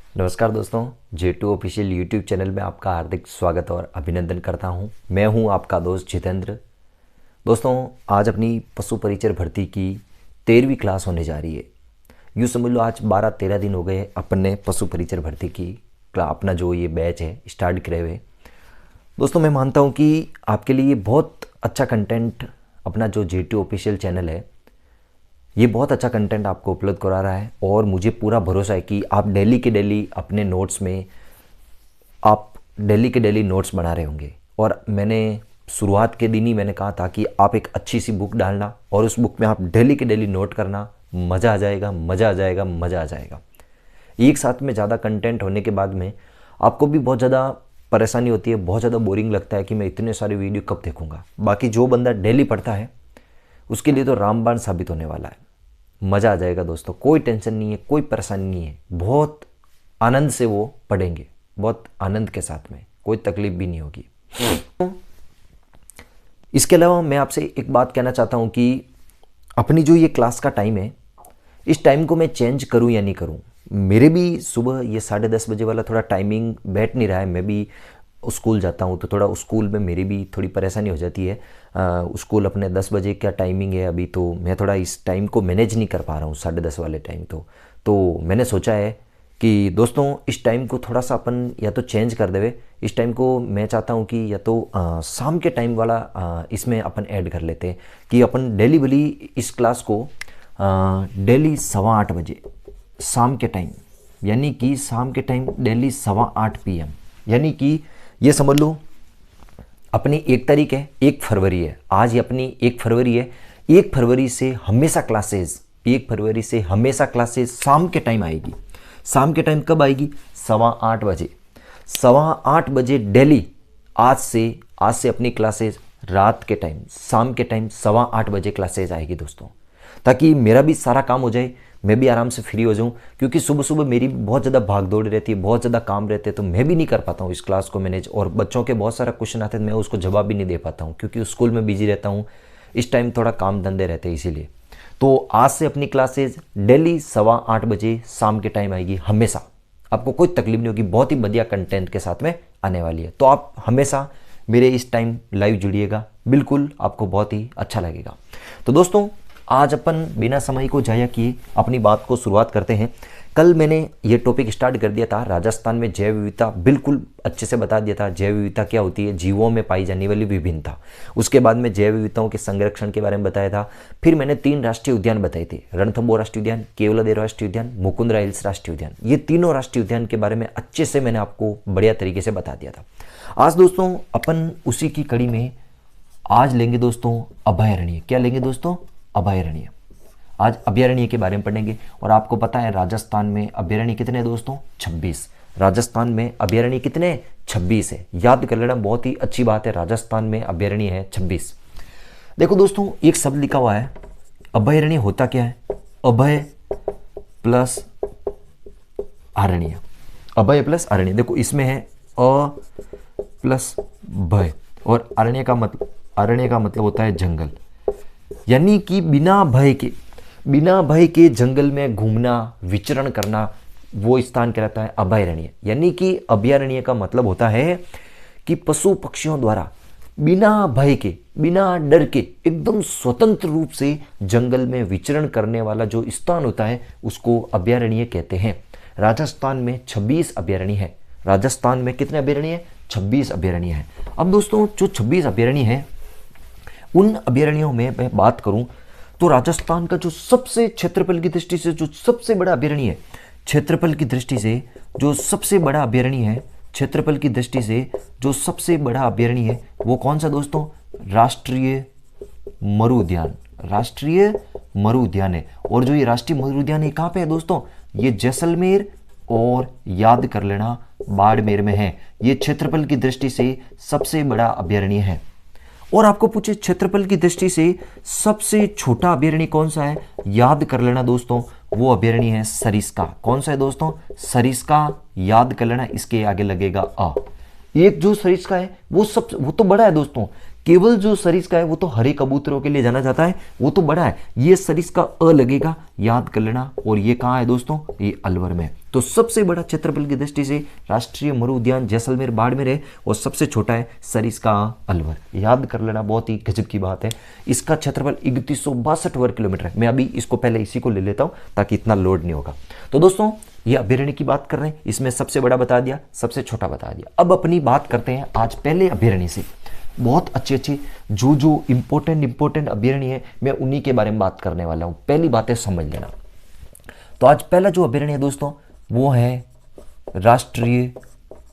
नमस्कार दोस्तों, J2 official YouTube channel में आपका हार्दिक स्वागत और अभिनंदन करता हूं। मैं हूं आपका दोस्त जितेंद्र। दोस्तों, आज अपनी पशु परिचर भर्ती की 13वीं क्लास होने जा रही है। यूँ समझ लो आज 12-13 दिन हो गए अपन ने पशु परिचर भर्ती की अपना जो ये बैच है स्टार्ट करे हुए। दोस्तों, मैं मानता हूँ कि आपके लिए बहुत अच्छा कंटेंट अपना जो J2 ऑफिशियल चैनल है ये बहुत अच्छा कंटेंट आपको उपलब्ध करा रहा है और मुझे पूरा भरोसा है कि आप डेली के डेली अपने नोट्स में आप डेली के डेली नोट्स बना रहे होंगे। और मैंने शुरुआत के दिन ही मैंने कहा था कि आप एक अच्छी सी बुक डालना और उस बुक में आप डेली के डेली नोट करना। मज़ा आ जाएगा, मज़ा आ जाएगा, मज़ा आ जाएगा। एक साथ में ज़्यादा कंटेंट होने के बाद में आपको भी बहुत ज़्यादा परेशानी होती है, बहुत ज़्यादा बोरिंग लगता है कि मैं इतने सारे वीडियो कब देखूंगा। बाकी जो बंदा डेली पढ़ता है उसके लिए तो रामबाण साबित होने वाला है। मज़ा आ जाएगा दोस्तों, कोई टेंशन नहीं है, कोई परेशानी नहीं है। बहुत आनंद से वो पढ़ेंगे, बहुत आनंद के साथ में, कोई तकलीफ भी नहीं होगी। इसके अलावा मैं आपसे एक बात कहना चाहता हूँ कि अपनी जो ये क्लास का टाइम है, इस टाइम को मैं चेंज करूँ या नहीं करूँ। मेरे भी सुबह ये 10:30 बजे वाला थोड़ा टाइमिंग बैठ नहीं रहा है। मैं भी स्कूल जाता हूँ तो थोड़ा स्कूल में मेरी भी थोड़ी परेशानी हो जाती है। स्कूल अपने 10 बजे का टाइमिंग है अभी, तो मैं थोड़ा इस टाइम को मैनेज नहीं कर पा रहा हूँ 10:30 वाले टाइम। तो मैंने सोचा है कि दोस्तों इस टाइम को थोड़ा सा अपन या तो चेंज कर देवे। इस टाइम को मैं चाहता हूँ कि या तो शाम के टाइम वाला इसमें अपन ऐड कर लेते हैं कि अपन डेली वाली इस क्लास को डेली 8:15 बजे शाम के टाइम, यानी कि शाम के टाइम डेली 8:15 PM, यानी कि ये समझ लो अपनी 1 तारीख है, 1 फरवरी है। आज ही अपनी 1 फरवरी है। 1 फरवरी से हमेशा क्लासेस, 1 फरवरी से हमेशा क्लासेस शाम के टाइम आएगी। शाम के टाइम कब आएगी? 8:15 बजे। 8:15 बजे डेली आज से अपनी क्लासेस रात के टाइम, शाम के टाइम 8:15 बजे क्लासेस आएगी दोस्तों, ताकि मेरा भी सारा काम हो जाए, मैं भी आराम से फ्री हो जाऊं। क्योंकि सुबह सुबह मेरी बहुत ज़्यादा भाग दौड़ रहती है, बहुत ज़्यादा काम रहते हैं, तो मैं भी नहीं कर पाता हूँ इस क्लास को मैनेज। और बच्चों के बहुत सारा क्वेश्चन आते हैं, मैं उसको जवाब भी नहीं दे पाता हूँ क्योंकि स्कूल में बिजी रहता हूँ। इस टाइम थोड़ा काम धंधे रहते हैं इसीलिए। तो आज से अपनी क्लासेज डेली 8:15 बजे शाम के टाइम आएगी हमेशा। आपको कोई तकलीफ नहीं होगी, बहुत ही बढ़िया कंटेंट के साथ में आने वाली है। तो आप हमेशा मेरे इस टाइम लाइव जुड़िएगा, बिल्कुल आपको बहुत ही अच्छा लगेगा। तो दोस्तों, आज अपन बिना समय को जाया किए अपनी बात को शुरुआत करते हैं। कल मैंने ये टॉपिक स्टार्ट कर दिया था, राजस्थान में जैव विविधता, बिल्कुल अच्छे से बता दिया था। जैव विविधता क्या होती है, जीवों में पाई जाने वाली विभिन्नता। उसके बाद में जैव विविधताओं के संरक्षण के बारे में बताया था। फिर मैंने 3 राष्ट्रीय उद्यान बताए थे, रणथंबोर राष्ट्रीय उद्यान, केवलादेव राष्ट्रीय उद्यान, मुकुंदरा हिल्स राष्ट्रीय उद्यान। ये तीनों राष्ट्रीय उद्यान के बारे में अच्छे से मैंने आपको बढ़िया तरीके से बता दिया था। आज दोस्तों अपन उसी की कड़ी में आज लेंगे दोस्तों अभयारण्य। क्या लेंगे दोस्तों? अभयारण्य। आज अभयारण्य के बारे में पढ़ेंगे। और आपको पता है राजस्थान में अभयारण्य कितने दोस्तों? 26। राजस्थान में अभयारण्य कितने? 26 है। याद कर लेना, बहुत ही अच्छी बात है। राजस्थान में अभयारण्य है 26। देखो दोस्तों, एक शब्द लिखा हुआ है अभयारण्य। होता क्या है? अभय प्लस अरण्य। अभय प्लस अरण्य। देखो इसमें है अ प्लस भय, और अरण्य का मतलब होता है जंगल। यानी कि बिना भय के जंगल में घूमना, विचरण करना, वो स्थान कहलाता है अभयारण्य। यानी कि अभयारण्य का मतलब होता है कि पशु पक्षियों द्वारा बिना भय के, बिना डर के, एकदम स्वतंत्र रूप से जंगल में विचरण करने वाला जो स्थान होता है उसको अभयारण्य कहते हैं। राजस्थान में 26 अभयारण्य है। राजस्थान में कितने अभयारण्य है? 26 अभयारण्य है। अब दोस्तों जो 26 अभयारण्य है, उन अभयारण्यों में मैं बात करूं तो राजस्थान का जो सबसे क्षेत्रफल की दृष्टि से जो सबसे बड़ा अभयारण्य है, क्षेत्रफल की दृष्टि से जो सबसे बड़ा अभयारण्य है, क्षेत्रफल की दृष्टि से जो सबसे बड़ा अभयारण्य है वो कौन सा दोस्तों? राष्ट्रीय मरु उद्यान। राष्ट्रीय मरु उद्यान है। और जो ये राष्ट्रीय मरु उद्यान है कहाँ पे है दोस्तों? ये जैसलमेर और याद कर लेना बाड़मेर में है। ये क्षेत्रफल की दृष्टि से सबसे बड़ा अभयारण्य है। और आपको पूछे क्षेत्रफल की दृष्टि से सबसे छोटा अभयारण्य कौन सा है? याद कर लेना दोस्तों, वो अभयारण्य है सरिस्का। कौन सा है दोस्तों? सरिस्का। याद कर लेना, इसके आगे लगेगा अ। एक जो सरिस्का है वो तो बड़ा है दोस्तों। केवल जो सरिस्का है वो तो हरे कबूतरों के लिए जाना जाता है, वो तो बड़ा है। ये सरिस्का अ लगेगा, याद कर लेना। और ये कहाँ है दोस्तों, ये अलवर में। तो सबसे बड़ा क्षेत्रफल की दृष्टि से राष्ट्रीय मरु उद्यान जैसलमेर बाड़मेर है, और सबसे छोटा है सरिस्का अलवर, याद कर लेना। बहुत ही गजब की बात है। इसका क्षेत्रफल 3162 वर्ग किलोमीटर है। मैं अभी इसको पहले इसी को ले लेता हूं ताकि इतना लोड नहीं होगा। तो दोस्तों ये अभ्यारण्य की बात कर रहे हैं, इसमें सबसे बड़ा बता दिया, सबसे छोटा बता दिया। अब अपनी बात करते हैं आज पहले अभ्यारण्य से। बहुत अच्छे जो इंपॉर्टेंट अभ्यारण्य है, मैं उन्हीं के बारे में बात करने वाला हूं। पहली बात है समझ लेना। तो आज पहला जो अभ्यारण्य है दोस्तों वो है राष्ट्रीय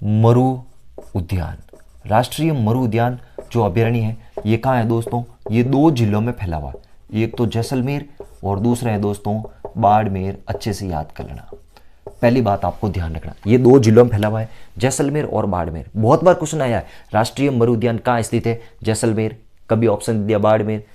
मरु उद्यान। राष्ट्रीय मरु उद्यान जो अभ्यारण्य है ये कहाँ है दोस्तों, ये 2 जिलों में फैला हुआ है। एक तो जैसलमेर और दूसरा है दोस्तों बाड़मेर। अच्छे से याद कर लेना, पहली बात आपको ध्यान रखना, ये 2 जिलों में फैला हुआ है, जैसलमेर और बाड़मेर। बहुत बार क्वेश्चन आया है राष्ट्रीय मरु उद्यान कहाँ स्थित है, जैसलमेर। कभी ऑप्शन दिया बाड़मेर,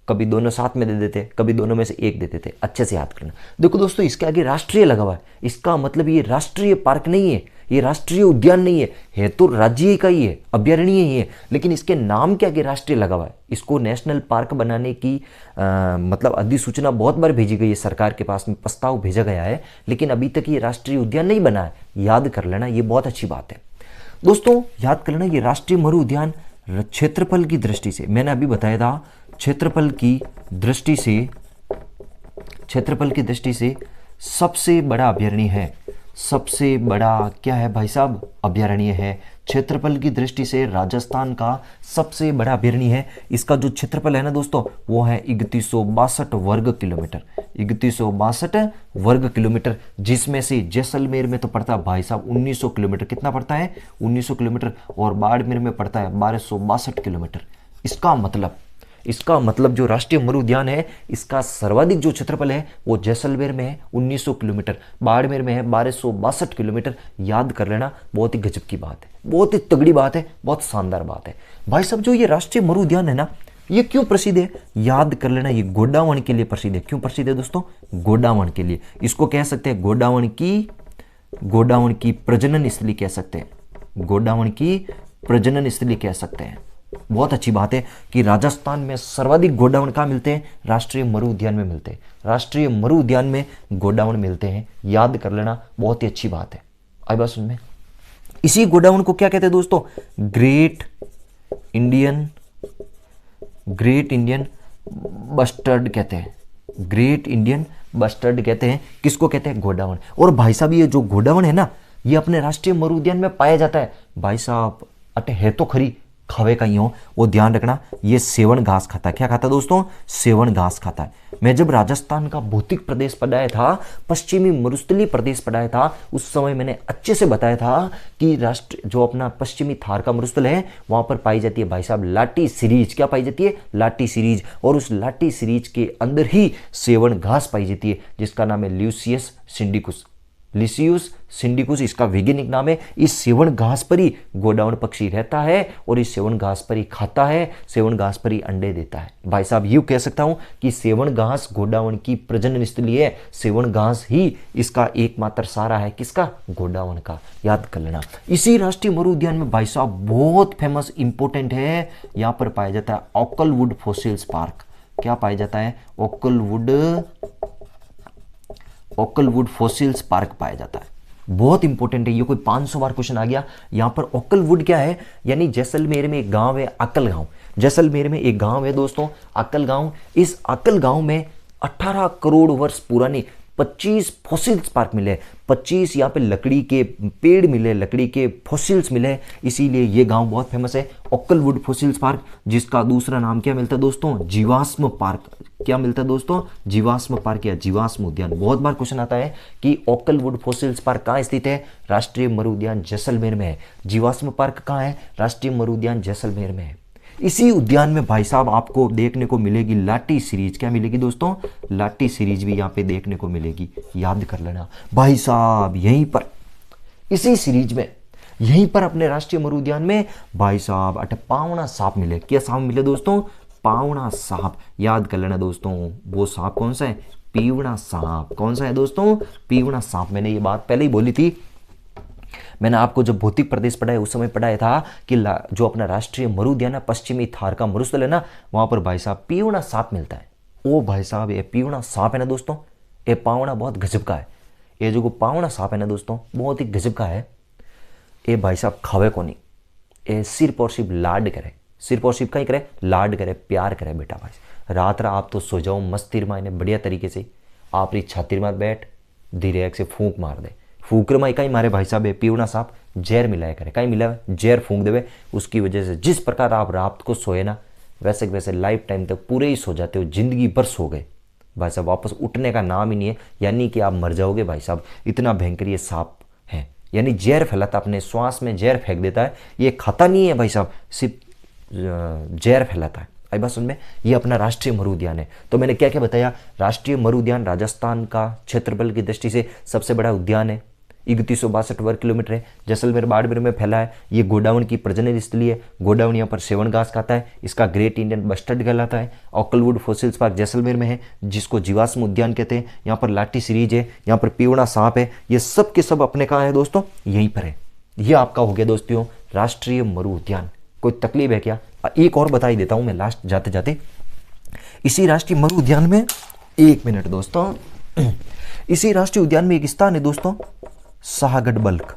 कभी दोनों साथ में दे देते, कभी दोनों में से एक दे देते। अच्छे से याद करना। देखो दोस्तों इसके आगे राष्ट्रीय लगा हुआ है, इसका मतलब ये राष्ट्रीय पार्क नहीं है, ये राष्ट्रीय उद्यान नहीं है तो राज्य का ही है, अभ्यारण्य ही है, लेकिन इसके नाम के आगे राष्ट्रीय लगा हुआ है। इसको नेशनल पार्क बनाने की मतलब अधिसूचना बहुत बार भेजी गई है, सरकार के पास में प्रस्ताव भेजा गया है, लेकिन अभी तक ये राष्ट्रीय उद्यान नहीं बना है। याद कर लेना, ये बहुत अच्छी बात है दोस्तों। याद कर लेना, ये राष्ट्रीय मरु उद्यान क्षेत्रफल की दृष्टि से, मैंने अभी बताया था, क्षेत्रफल की दृष्टि से सबसे बड़ा अभ्यारण्य है। सबसे बड़ा क्या है भाई साहब, अभ्यारण्य है। क्षेत्रफल की दृष्टि से राजस्थान का सबसे बड़ा अभ्यारण्य है। इसका जो क्षेत्रफल है ना दोस्तों वो है 3162 वर्ग किलोमीटर। 3162 वर्ग किलोमीटर, जिसमें से जैसलमेर में तो पड़ता है भाई साहब 1900 किलोमीटर। कितना पड़ता है, 1900 किलोमीटर। और बाड़मेर में पड़ता है 1262 किलोमीटर। इसका मतलब जो राष्ट्रीय मरु उद्यान है इसका सर्वाधिक जो क्षेत्रफल है वो जैसलमेर में है 1900 किलोमीटर, बाड़मेर में है 1262 किलोमीटर। याद कर लेना, बहुत ही गजब की बात है, बहुत ही तगड़ी बात है, बहुत शानदार बात है भाई साहब। जो ये राष्ट्रीय मरु उद्यान है ना, ये क्यों प्रसिद्ध है, याद कर लेना, ये गोडावण के लिए प्रसिद्ध है। क्यों प्रसिद्ध है दोस्तों, गोडावण के लिए। इसको कह सकते हैं गोडावण की प्रजनन स्थली कह सकते हैं, गोडावण की प्रजनन स्थली कह सकते हैं। बहुत अच्छी बात है कि राजस्थान में सर्वाधिक गोडावण कहाँ मिलते हैं, राष्ट्रीय मरु उद्यान में मिलते हैं। राष्ट्रीय मरु उद्यान में गोडावण मिलते हैं, याद कर लेना, बहुत ही अच्छी बात है। आई बात सुन में, इसी गोडावण को क्या कहते हैं दोस्तों, ग्रेट इंडियन बस्टर्ड कहते हैं। ग्रेट इंडियन बस्टर्ड कहते हैं, किसको कहते हैं, गोडावण। और भाई साहब ये जो गोडावण है ना, ये अपने राष्ट्रीय मरु उद्यान में पाया जाता है। भाई साहब अटे है तो खरी, खावे का ही हो, वो ध्यान रखना। ये सेवन घास खाता है। क्या खाता है दोस्तों, सेवन घास खाता है। मैं जब राजस्थान का भौतिक प्रदेश पढ़ाया था, पश्चिमी मरुस्थलीय प्रदेश पढ़ाया था, उस समय मैंने अच्छे से बताया था कि राष्ट्र जो अपना पश्चिमी थार का मरुस्थल है वहां पर पाई जाती है भाई साहब लाटी सीरीज। क्या पाई जाती है, लाटी सीरीज। और उस लाटी सीरीज के अंदर ही सेवन घास पाई जाती है, जिसका नाम है ल्यूसियस सिंडिकुस। लिसियस सिंडिकुस इसका वैज्ञानिक नाम है। इस सेवन घास पर ही गोडावण पक्षी रहता है और इस सेवन घास पर ही खाता है, सेवन घास पर ही अंडे देता है। भाई साहब यूं कह सकता हूं कि सेवन घास गोडावण की प्रजनन स्थली है। सेवन घास ही इसका एकमात्र सहारा है, किसका, गोडावण का। याद कर लेना। इसी राष्ट्रीय मरु उद्यान में भाई साहब बहुत फेमस इंपोर्टेंट है, यहां पर पाया जाता है ओकलवुड फॉसिल्स पार्क। क्या पाया जाता है, ओकलवुड फॉसिल्स पार्क पाया जाता है। बहुत इंपॉर्टेंट है, ये कोई 500 बार क्वेश्चन आ गया। यहां पर ओकलवुड क्या है, यानी जैसलमेर में एक गांव है अकल गांव। जैसलमेर में एक गांव है दोस्तों अकल गांव। इस अकल गांव में 18 करोड़ वर्ष पुराने 25 फॉसिल्स पार्क मिले। 25 यहाँ पे लकड़ी के पेड़ मिले, लकड़ी के फॉसिल्स मिले, इसीलिए ये गांव बहुत फेमस है, ओकलवुड फॉसिल्स पार्क। जिसका दूसरा नाम क्या मिलता है दोस्तों, जीवाश्म पार्क। क्या मिलता है दोस्तों, जीवाश्म पार्क या जीवाश्म उद्यान। बहुत बार क्वेश्चन आता है कि ओकलवुड फॉसिल्स पार्क कहाँ स्थित है, राष्ट्रीय मरु उद्यान जैसलमेर में है। जीवाश्म पार्क कहाँ है, राष्ट्रीय मरु उद्यान जैसलमेर में है। इसी उद्यान में भाई साहब आपको देखने को मिलेगी लाटी सीरीज। क्या मिलेगी दोस्तों, लाटी सीरीज भी यहाँ पे देखने को मिलेगी। याद कर लेना भाई साहब, यहीं पर इसी सीरीज में, यहीं पर अपने राष्ट्रीय मरु उद्यान में भाई साहब अटे पावना सांप मिले। क्या सांप मिले दोस्तों, पावना सांप। याद कर लेना दोस्तों, वो सांप कौन सा है, पीवड़ा सांप। कौन सा है दोस्तों, पीवड़ा सांप। मैंने ये बात पहले ही बोली थी। मैंने आपको जब भौतिक प्रदेश पढ़ाया उस समय पढ़ाया था कि जो अपना राष्ट्रीय मरु उद्यान है, पश्चिमी थार का मरुस्थल है ना, वहां पर भाई साहब पीवड़ा सांप मिलता है। ओ भाई साहब, ये पीवड़ा सांप है ना दोस्तों, ये पावड़ा बहुत गजब का है। ये जो पावड़ा सांप है ना दोस्तों, बहुत ही गजब का है। ये भाई साहब खावे को नहीं, ये सिर्फ और सिर्फ लाड करे, सिर्फ और सिर्फ कहीं करे, लाड करे, प्यार करे बेटा। भाई रात आप तो सो जाओ मस्ती मायने बढ़िया तरीके से, आप री छाती मार बैठ, धीरे एक से फूंक मार दे। फूक माई कहीं मारे भाई साहब पीवड़ा सांप जहर मिलाया करे, कहीं मिला जहर फूंक देवे, उसकी वजह से जिस प्रकार आप रात को सोए ना, वैसे वैसे लाइफ टाइम तक पूरे ही सो जाते हो, जिंदगी भर सो गए भाई साहब, वापस उठने का नाम ही नहीं है, यानी कि आप मर जाओगे भाई साहब। इतना भयंकर ये सांप है, यानी जहर फैलाता, अपने श्वास में जहर फेंक देता है। ये खाता नहीं है भाई साहब, सिर्फ जहर फैलाता है। आई बात सुन में, ये अपना राष्ट्रीय मरु उद्यान है। तो मैंने क्या क्या बताया, राष्ट्रीय मरु उद्यान राजस्थान का क्षेत्रफल की दृष्टि से सबसे बड़ा उद्यान है, 3162 वर्ग किलोमीटर है, जैसलमेर बाड़मेर में फैला है। ये गोडाउन की प्रजनन स्थली है, गोडाउन यहाँ पर सेवन घास खाता है, इसका ग्रेट इंडियन बस्टर्ड कहलाता है। ऑकलवुड फॉसिल्स पार्क जैसलमेर में है, जिसको जीवाश्म उद्यान कहते हैं। यहाँ पर लाठी सीरीज है, यहाँ पर पीवड़ा सांप है, ये सब के सब अपने कहाँ है दोस्तों, यहीं पर है। ये आपका हो गया दोस्तों राष्ट्रीय मरु उद्यान। कोई तकलीफ है क्या? एक और बता ही देता हूं मैं लास्ट जाते जाते। इसी राष्ट्रीय मरु उद्यान में, एक मिनट दोस्तों, इसी राष्ट्रीय उद्यान में एक स्थान है दोस्तों, शाहगढ़ बल्क।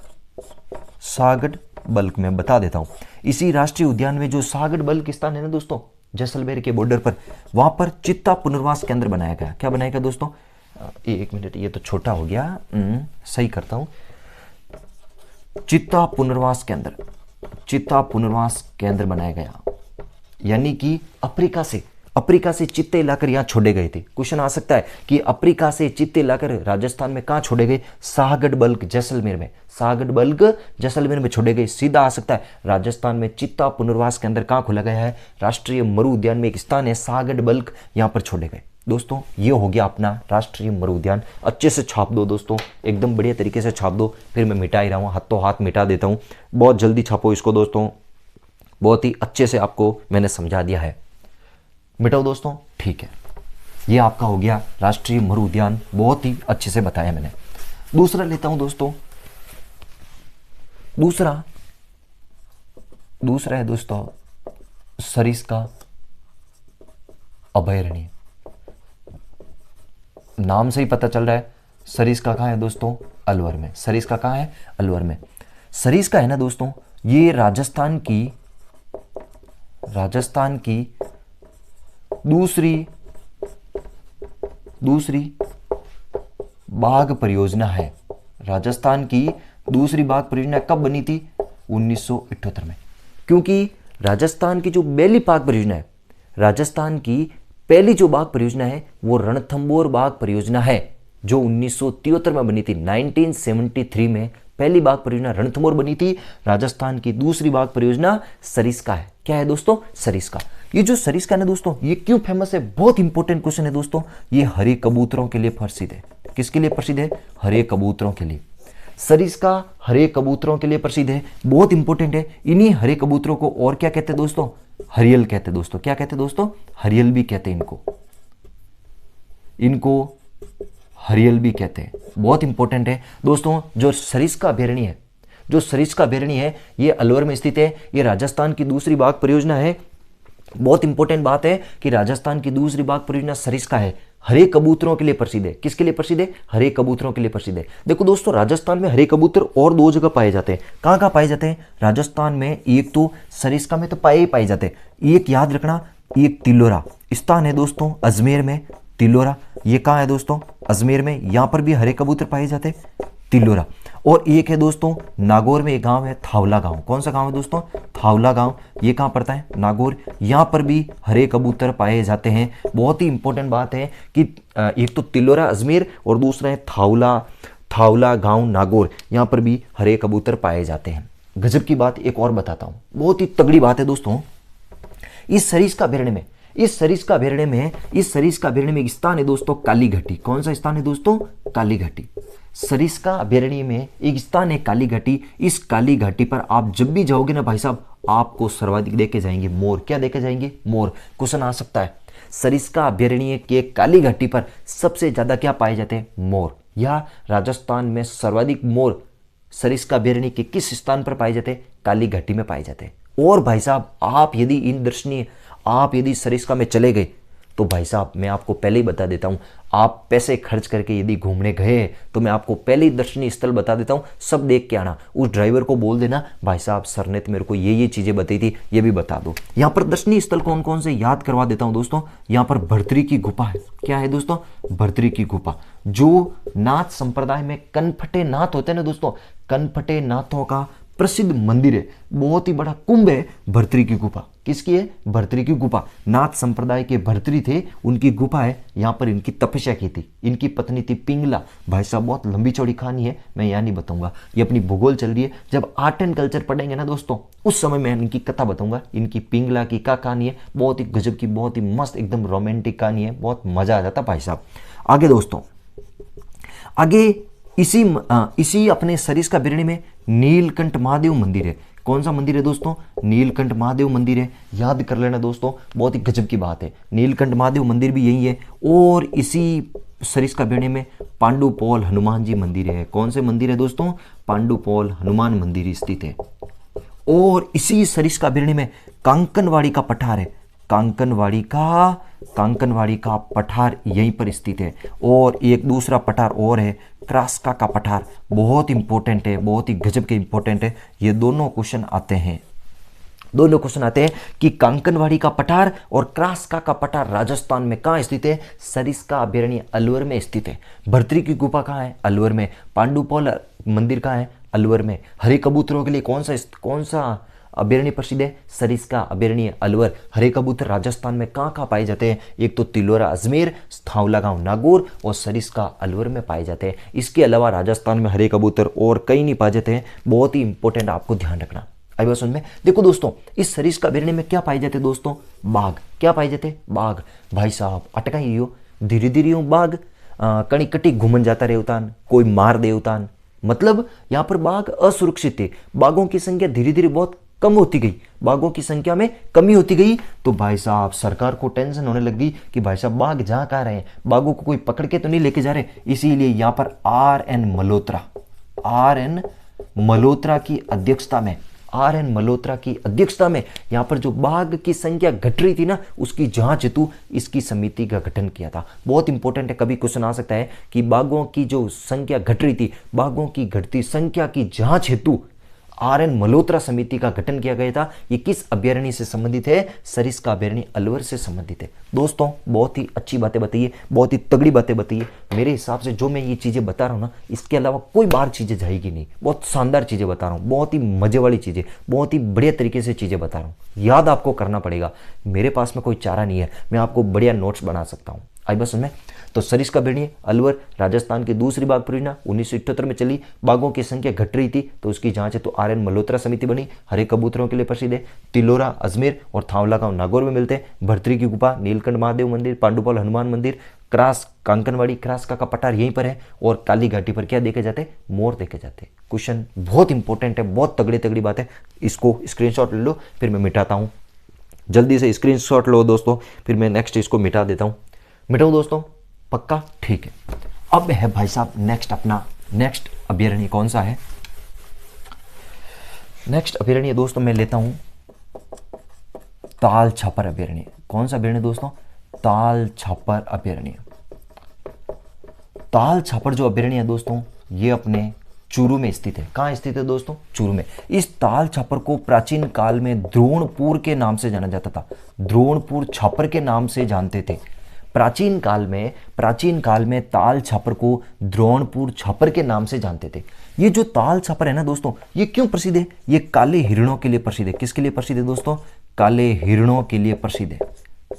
शाहगढ़ बल्क में बता देता हूं, इसी राष्ट्रीय उद्यान में जो शाहगढ़ बल्क स्थान है ना दोस्तों, जैसलमेर के बॉर्डर पर, वहां पर चित्ता पुनर्वास केंद्र बनाया गया। क्या बनाया गया दोस्तों? एक मिनट, ये तो छोटा हो गया, सही करता हूं। चित्ता पुनर्वास केंद्र, चित्ता पुनर्वास केंद्र बनाया गया, यानी कि अफ्रीका से चित्ते लाकर यहां छोड़े गए थे। क्वेश्चन आ सकता है कि अफ्रीका से चित्ते लाकर राजस्थान में कहां छोड़े गए? शाहगढ़ बल्क जैसलमेर में, शाहगढ़ बल्क जैसलमेर में छोड़े गए। सीधा आ सकता है राजस्थान में चित्ता पुनर्वास केंद्र कहां खोला गया है? राष्ट्रीय मरु उद्यान में एक स्थान है शाहगढ़ बल्क, यहां पर छोड़े गए। दोस्तों ये हो गया अपना राष्ट्रीय मरु उद्यान। अच्छे से छाप दो दोस्तों, एकदम बढ़िया तरीके से छाप दो। फिर मैं मिटा ही रहा हूँ, हाथों हाथ मिटा देता हूँ, बहुत जल्दी छापो इसको दोस्तों, बहुत ही अच्छे से आपको मैंने समझा दिया है। मिटाओ दोस्तों, ठीक है। ये आपका हो गया राष्ट्रीय मरु उद्यान, बहुत ही अच्छे से बताया मैंने। दूसरा लेता हूं दोस्तों, दूसरा है दोस्तों सरिस्का अभयारण्य। नाम से ही पता चल रहा है सरिस्का कहाँ है दोस्तों? अलवर में। सरिस्का कहाँ है? अलवर में। सरिस्का है ना दोस्तों, ये राजस्थान की दूसरी बाघ परियोजना है। राजस्थान की दूसरी बाघ परियोजना कब बनी थी? 1978 में। क्योंकि राजस्थान की जो पहली बाघ परियोजना है, राजस्थान की पहली जो बाघ परियोजना है वो रणथंभौर बाघ परियोजना है, जो 1973 में बनी थी। 1973 में पहली बाघ परियोजना रणथंभौर बनी थी। राजस्थान की दूसरी बाघ परियोजना सरिस्का है। क्या है दोस्तों? सरिस्का। ये जो सरिस्का है दोस्तों, ये क्यों फेमस है? बहुत इंपॉर्टेंट क्वेश्चन है दोस्तों। ये हरे कबूतरों के लिए प्रसिद्ध है। किसके लिए प्रसिद्ध है? हरे कबूतरों के लिए। सरिस्का हरे कबूतरों के लिए प्रसिद्ध है, बहुत इंपॉर्टेंट है। इन्हीं हरे कबूतरों को और क्या कहते हैं दोस्तों? हरियल कहते हैं दोस्तों। क्या कहते हैं दोस्तों? हरियल भी कहते हैं इनको हरियल भी कहते हैं। बहुत इंपॉर्टेंट है दोस्तों। जो सरिस्का अभयारण्य है, ये अलवर में स्थित है। ये राजस्थान की दूसरी बाघ परियोजना है। बहुत इंपॉर्टेंट बात है कि राजस्थान की दूसरी बाघ परियोजना सरिस्का है, हरे कबूतरों के लिए प्रसिद्ध है। किसके लिए प्रसिद्ध है? हरे कबूतरों के लिए प्रसिद्ध है। देखो दोस्तों, राजस्थान में हरे कबूतर और दो जगह पाए जाते हैं। कहाँ कहाँ पाए जाते हैं राजस्थान में? एक तो सरिस्का में तो पाए जाते हैं। एक याद रखना, एक तिलोरा स्थान है दोस्तों अजमेर में। तिलोरा ये कहाँ है दोस्तों? अजमेर में। यहाँ पर भी हरे कबूतर पाए जाते हैं, तिलोरा। और एक है दोस्तों नागौर में एक गांव है, थावला गांव। कौन सा गांव है दोस्तों? थावला गांव। ये कहाँ पड़ता है? नागौर। यहाँ पर भी हरे कबूतर पाए जाते हैं। बहुत ही इंपॉर्टेंट बात है कि एक तो तिलोरा अजमेर और दूसरा है थावला गांव नागौर, यहाँ पर भी हरे कबूतर पाए जाते हैं। गजब की बात एक और बताता हूँ, बहुत ही तगड़ी बात है दोस्तों। इस सरिस्का अभयारण्य में एक स्थान है दोस्तों काली घाटी। कौन सा स्थान है दोस्तों? काली घाटी। सरिस्का अभयारण्य में एक स्थान है काली घाटी। इस काली घाटी पर आप जब भी जाओगे ना भाई साहब, आपको सर्वाधिक देखे जाएंगे मोर। क्या देखे जाएंगे? मोर। क्वेश्चन आ सकता है, सरिस्का अभयारण्य के काली घाटी पर सबसे ज्यादा क्या पाए जाते हैं? मोर। या राजस्थान में सर्वाधिक मोर सरिस्का अभयारण्य के किस स्थान पर पाए जाते हैं? काली घाटी में पाए जाते हैं। और भाई साहब आप यदि सरिस्का में चले गए तो भाई साहब मैं आपको पहले ही बता देता हूं, आप पैसे खर्च करके यदि घूमने गए तो मैं आपको पहले ही दर्शनीय स्थल बता देता हूं, सब देख के आना। उस ड्राइवर को बोल देना भाई साहब सर ने तो मेरे को ये चीजें बताई थी, ये भी बता दो। यहां पर दर्शनीय स्थल कौन कौन से याद करवा देता हूं दोस्तों। यहां पर भर्तरी की गुफा है। क्या है दोस्तों? भर्तरी की गुफा, जो नाथ संप्रदाय में कनफटे नाथ होते हैं ना दोस्तों, कनफटे नाथों का प्रसिद्ध मंदिर है, बहुत ही बड़ा कुंभ है भर्तरी की गुफा। किसकी है? भर्तरी की गुफा। नाथ संप्रदाय के भर्तरी थे, उनकी गुफा है, यहां पर इनकी तपस्या की थी। इनकी पत्नी थी पिंगला। भाई साहब बहुत लंबी चौड़ी कहानी है, मैं यहां नहीं बताऊंगा, ये अपनी भूगोल चल रही है। जब आर्ट एंड कल्चर पढ़ेंगे ना दोस्तों, उस समय मैं इनकी कथा बताऊंगा। इनकी पिंगला की क्या कहानी है, बहुत ही गजब की, बहुत ही मस्त, एकदम रोमांटिक कहानी है, बहुत मजा आ जाता भाई साहब। आगे दोस्तों, आगे इसी अपने सरिस्का अभयारण्य में नीलकंठ महादेव मंदिर है। कौन सा मंदिर है दोस्तों? नीलकंठ महादेव मंदिर है, याद कर लेना दोस्तों, बहुत ही गजब की बात है। नीलकंठ महादेव मंदिर भी यही है। और इसी सरिस्का अभयारण्य में पांडुपोल हनुमान जी मंदिर है। कौन से मंदिर है दोस्तों? पांडुपोल हनुमान मंदिर स्थित है। और इसी सरिस्का अभयारण्य में कांकनवाड़ी का पठार है। कांकनवाड़ी का पठार यहीं पर स्थित है। और एक दूसरा पठार और है, क्रास्का का पठार, बहुत इंपॉर्टेंट है, बहुत ही गजब के इंपॉर्टेंट है। ये दोनों क्वेश्चन आते हैं कि कांकनवाड़ी का पठार और क्रास्का का पठार राजस्थान में कहाँ स्थित है? सरिस्का अभयारण्य अलवर में स्थित है। भर्तरी की गुफा कहाँ है? अलवर में। पांडुपोल मंदिर कहाँ है? अलवर में। हरे कबूतरों के लिए कौन सा अभयारण्य प्रसिद्ध है? सरिस्का अभयारण्य अलवर। हरे कबूतर राजस्थान में कहाँ पाए जाते हैं? एक तो तिलोरा अजमेर, थावला गांव नागौर और सरिस्का अलवर में पाए जाते हैं। इसके अलावा राजस्थान में हरे कबूतर और कहीं नहीं पाए जाते हैं, बहुत ही इंपॉर्टेंट, आपको ध्यान रखना। आई बात समझ में? देखो दोस्तों, इस सरिस्का अभयारण्य में क्या पाए जाते हैं दोस्तों? बाघ। क्या पाए जाते? बाघ। भाई साहब अटकाइयो, धीरे धीरे बाघ कणी कटी घूमन जाता रहे उतान, कोई मार दे उतान, मतलब यहाँ पर बाघ असुरक्षित थे। बाघों की संख्या धीरे धीरे बहुत कम होती गई, बाघों की संख्या में कमी होती गई। तो भाई साहब सरकार को टेंशन होने लगी कि भाई साहब बाघ जा कहाँ रहे हैं, बाघों को कोई पकड़ के तो नहीं लेके जा रहे। इसीलिए यहाँ पर आर एन मल्होत्रा की अध्यक्षता में यहाँ पर जो बाघ की संख्या घट रही थी ना, उसकी जांच हेतु इसकी समिति का गठन किया था। बहुत इंपॉर्टेंट है, कभी क्वेश्चन आ सकता है कि बाघों की जो संख्या घट रही थी, बाघों की घटती संख्या की जांच हेतु आर एन मल्होत्रा समिति का गठन किया गया था। ये किस अभयारण्य से संबंधित है? सरिस्का अभयारण्य अलवर से संबंधित है। दोस्तों बहुत ही अच्छी बातें बताइए, बहुत ही तगड़ी बातें बताइए। मेरे हिसाब से जो मैं ये चीजें बता रहा हूँ ना, इसके अलावा कोई बाहर चीजें जाएगी नहीं। बहुत शानदार चीजें बता रहा हूँ, बहुत ही मजे वाली चीजें, बहुत ही बढ़िया तरीके से चीजें बता रहा हूँ। याद आपको करना पड़ेगा, मेरे पास में कोई चारा नहीं है, मैं आपको बढ़िया नोट्स बना सकता हूँ। आई बस में तो सरिस्का अभयारण्य अलवर राजस्थान की दूसरी बाघ परियोजना 1978 में चली। बाघों की संख्या घट रही थी तो उसकी जांच है तो आर एन मल्होत्रा समिति बनी। हरे कबूतरों के लिए प्रसिद्ध है, तिलोरा अजमेर और थावला गांव नागौर में मिलते हैं। भर्तरी की गुफा, नीलकंठ महादेव मंदिर, पांडुपोल हनुमान मंदिर, कांकनवाड़ी क्रास्का का पठार यहीं पर है। और काली घाटी पर क्या देखे जाते? मोर देखे जाते। क्वेश्चन बहुत इंपॉर्टेंट है, बहुत तगड़ी बात है, इसको स्क्रीनशॉट ले लो, फिर मैं मिटाता हूँ। जल्दी से स्क्रीनशॉट लो दोस्तों, फिर मैं नेक्स्ट इसको मिटा देता हूँ। मिटाऊँ दोस्तों? पक्का? ठीक है। अब है भाई साहब नेक्स्ट अभयारण्य कौन सा है? नेक्स्ट अभयारण्य दोस्तों मैं लेता हूं ताल छापर अभयारण्य। कौन सा अभयारण्य दोस्तों? ताल छापर अभयारण्य। ताल छापर जो अभयारण्य है दोस्तों, ये अपने चूरू में स्थित है। कहाँ स्थित है दोस्तों? चूरू में। इस ताल छापर को प्राचीन काल में द्रोणपुर के नाम से जाना जाता था, द्रोणपुर छापर के नाम से जानते थे। प्राचीन काल में ताल छापर को द्रोणपुर छापर के नाम से जानते थे। ये जो ताल छापर है ना दोस्तों, ये क्यों प्रसिद्ध है? ये काले हिरणों के लिए प्रसिद्ध है। किसके लिए प्रसिद्ध है दोस्तों? काले हिरणों के लिए प्रसिद्ध है।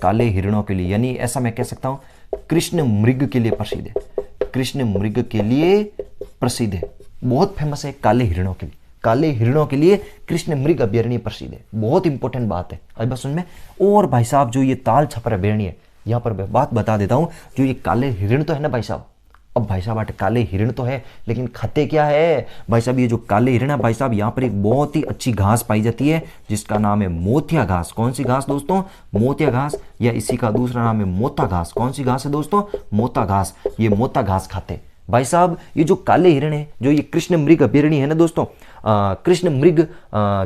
काले हिरणों के लिए, यानी ऐसा मैं कह सकता हूं कृष्ण मृग के लिए प्रसिद्ध है। कृष्ण मृग के लिए प्रसिद्ध है, बहुत फेमस है काले हिरणों के लिए। काले हिरणों के लिए कृष्ण मृग अभयारण्य प्रसिद्ध है, बहुत इंपॉर्टेंट बात है। अब बस सुन में। और भाई साहब जो ये ताल छापर अभयारण्य है, यहां पर बात बता देता हूं, जो ये काले हिरण तो है ना भाई साहब, अब भाई साहब काले हिरण तो है, लेकिन खाते क्या है भाई साहब? ये जो काले हिरण है भाई साहब, यहाँ पर एक बहुत ही अच्छी घास पाई जाती है जिसका नाम है मोतिया घास। कौन सी घास दोस्तों? मोतिया घास, या इसी का दूसरा नाम है मोता घास। कौन सी घास है दोस्तों? मोता घास। ये मोता घास खाते, भाई साहब ये जो काले हिरण है, जो ये कृष्ण मृग अभयारण्य है ना दोस्तों, कृष्ण मृग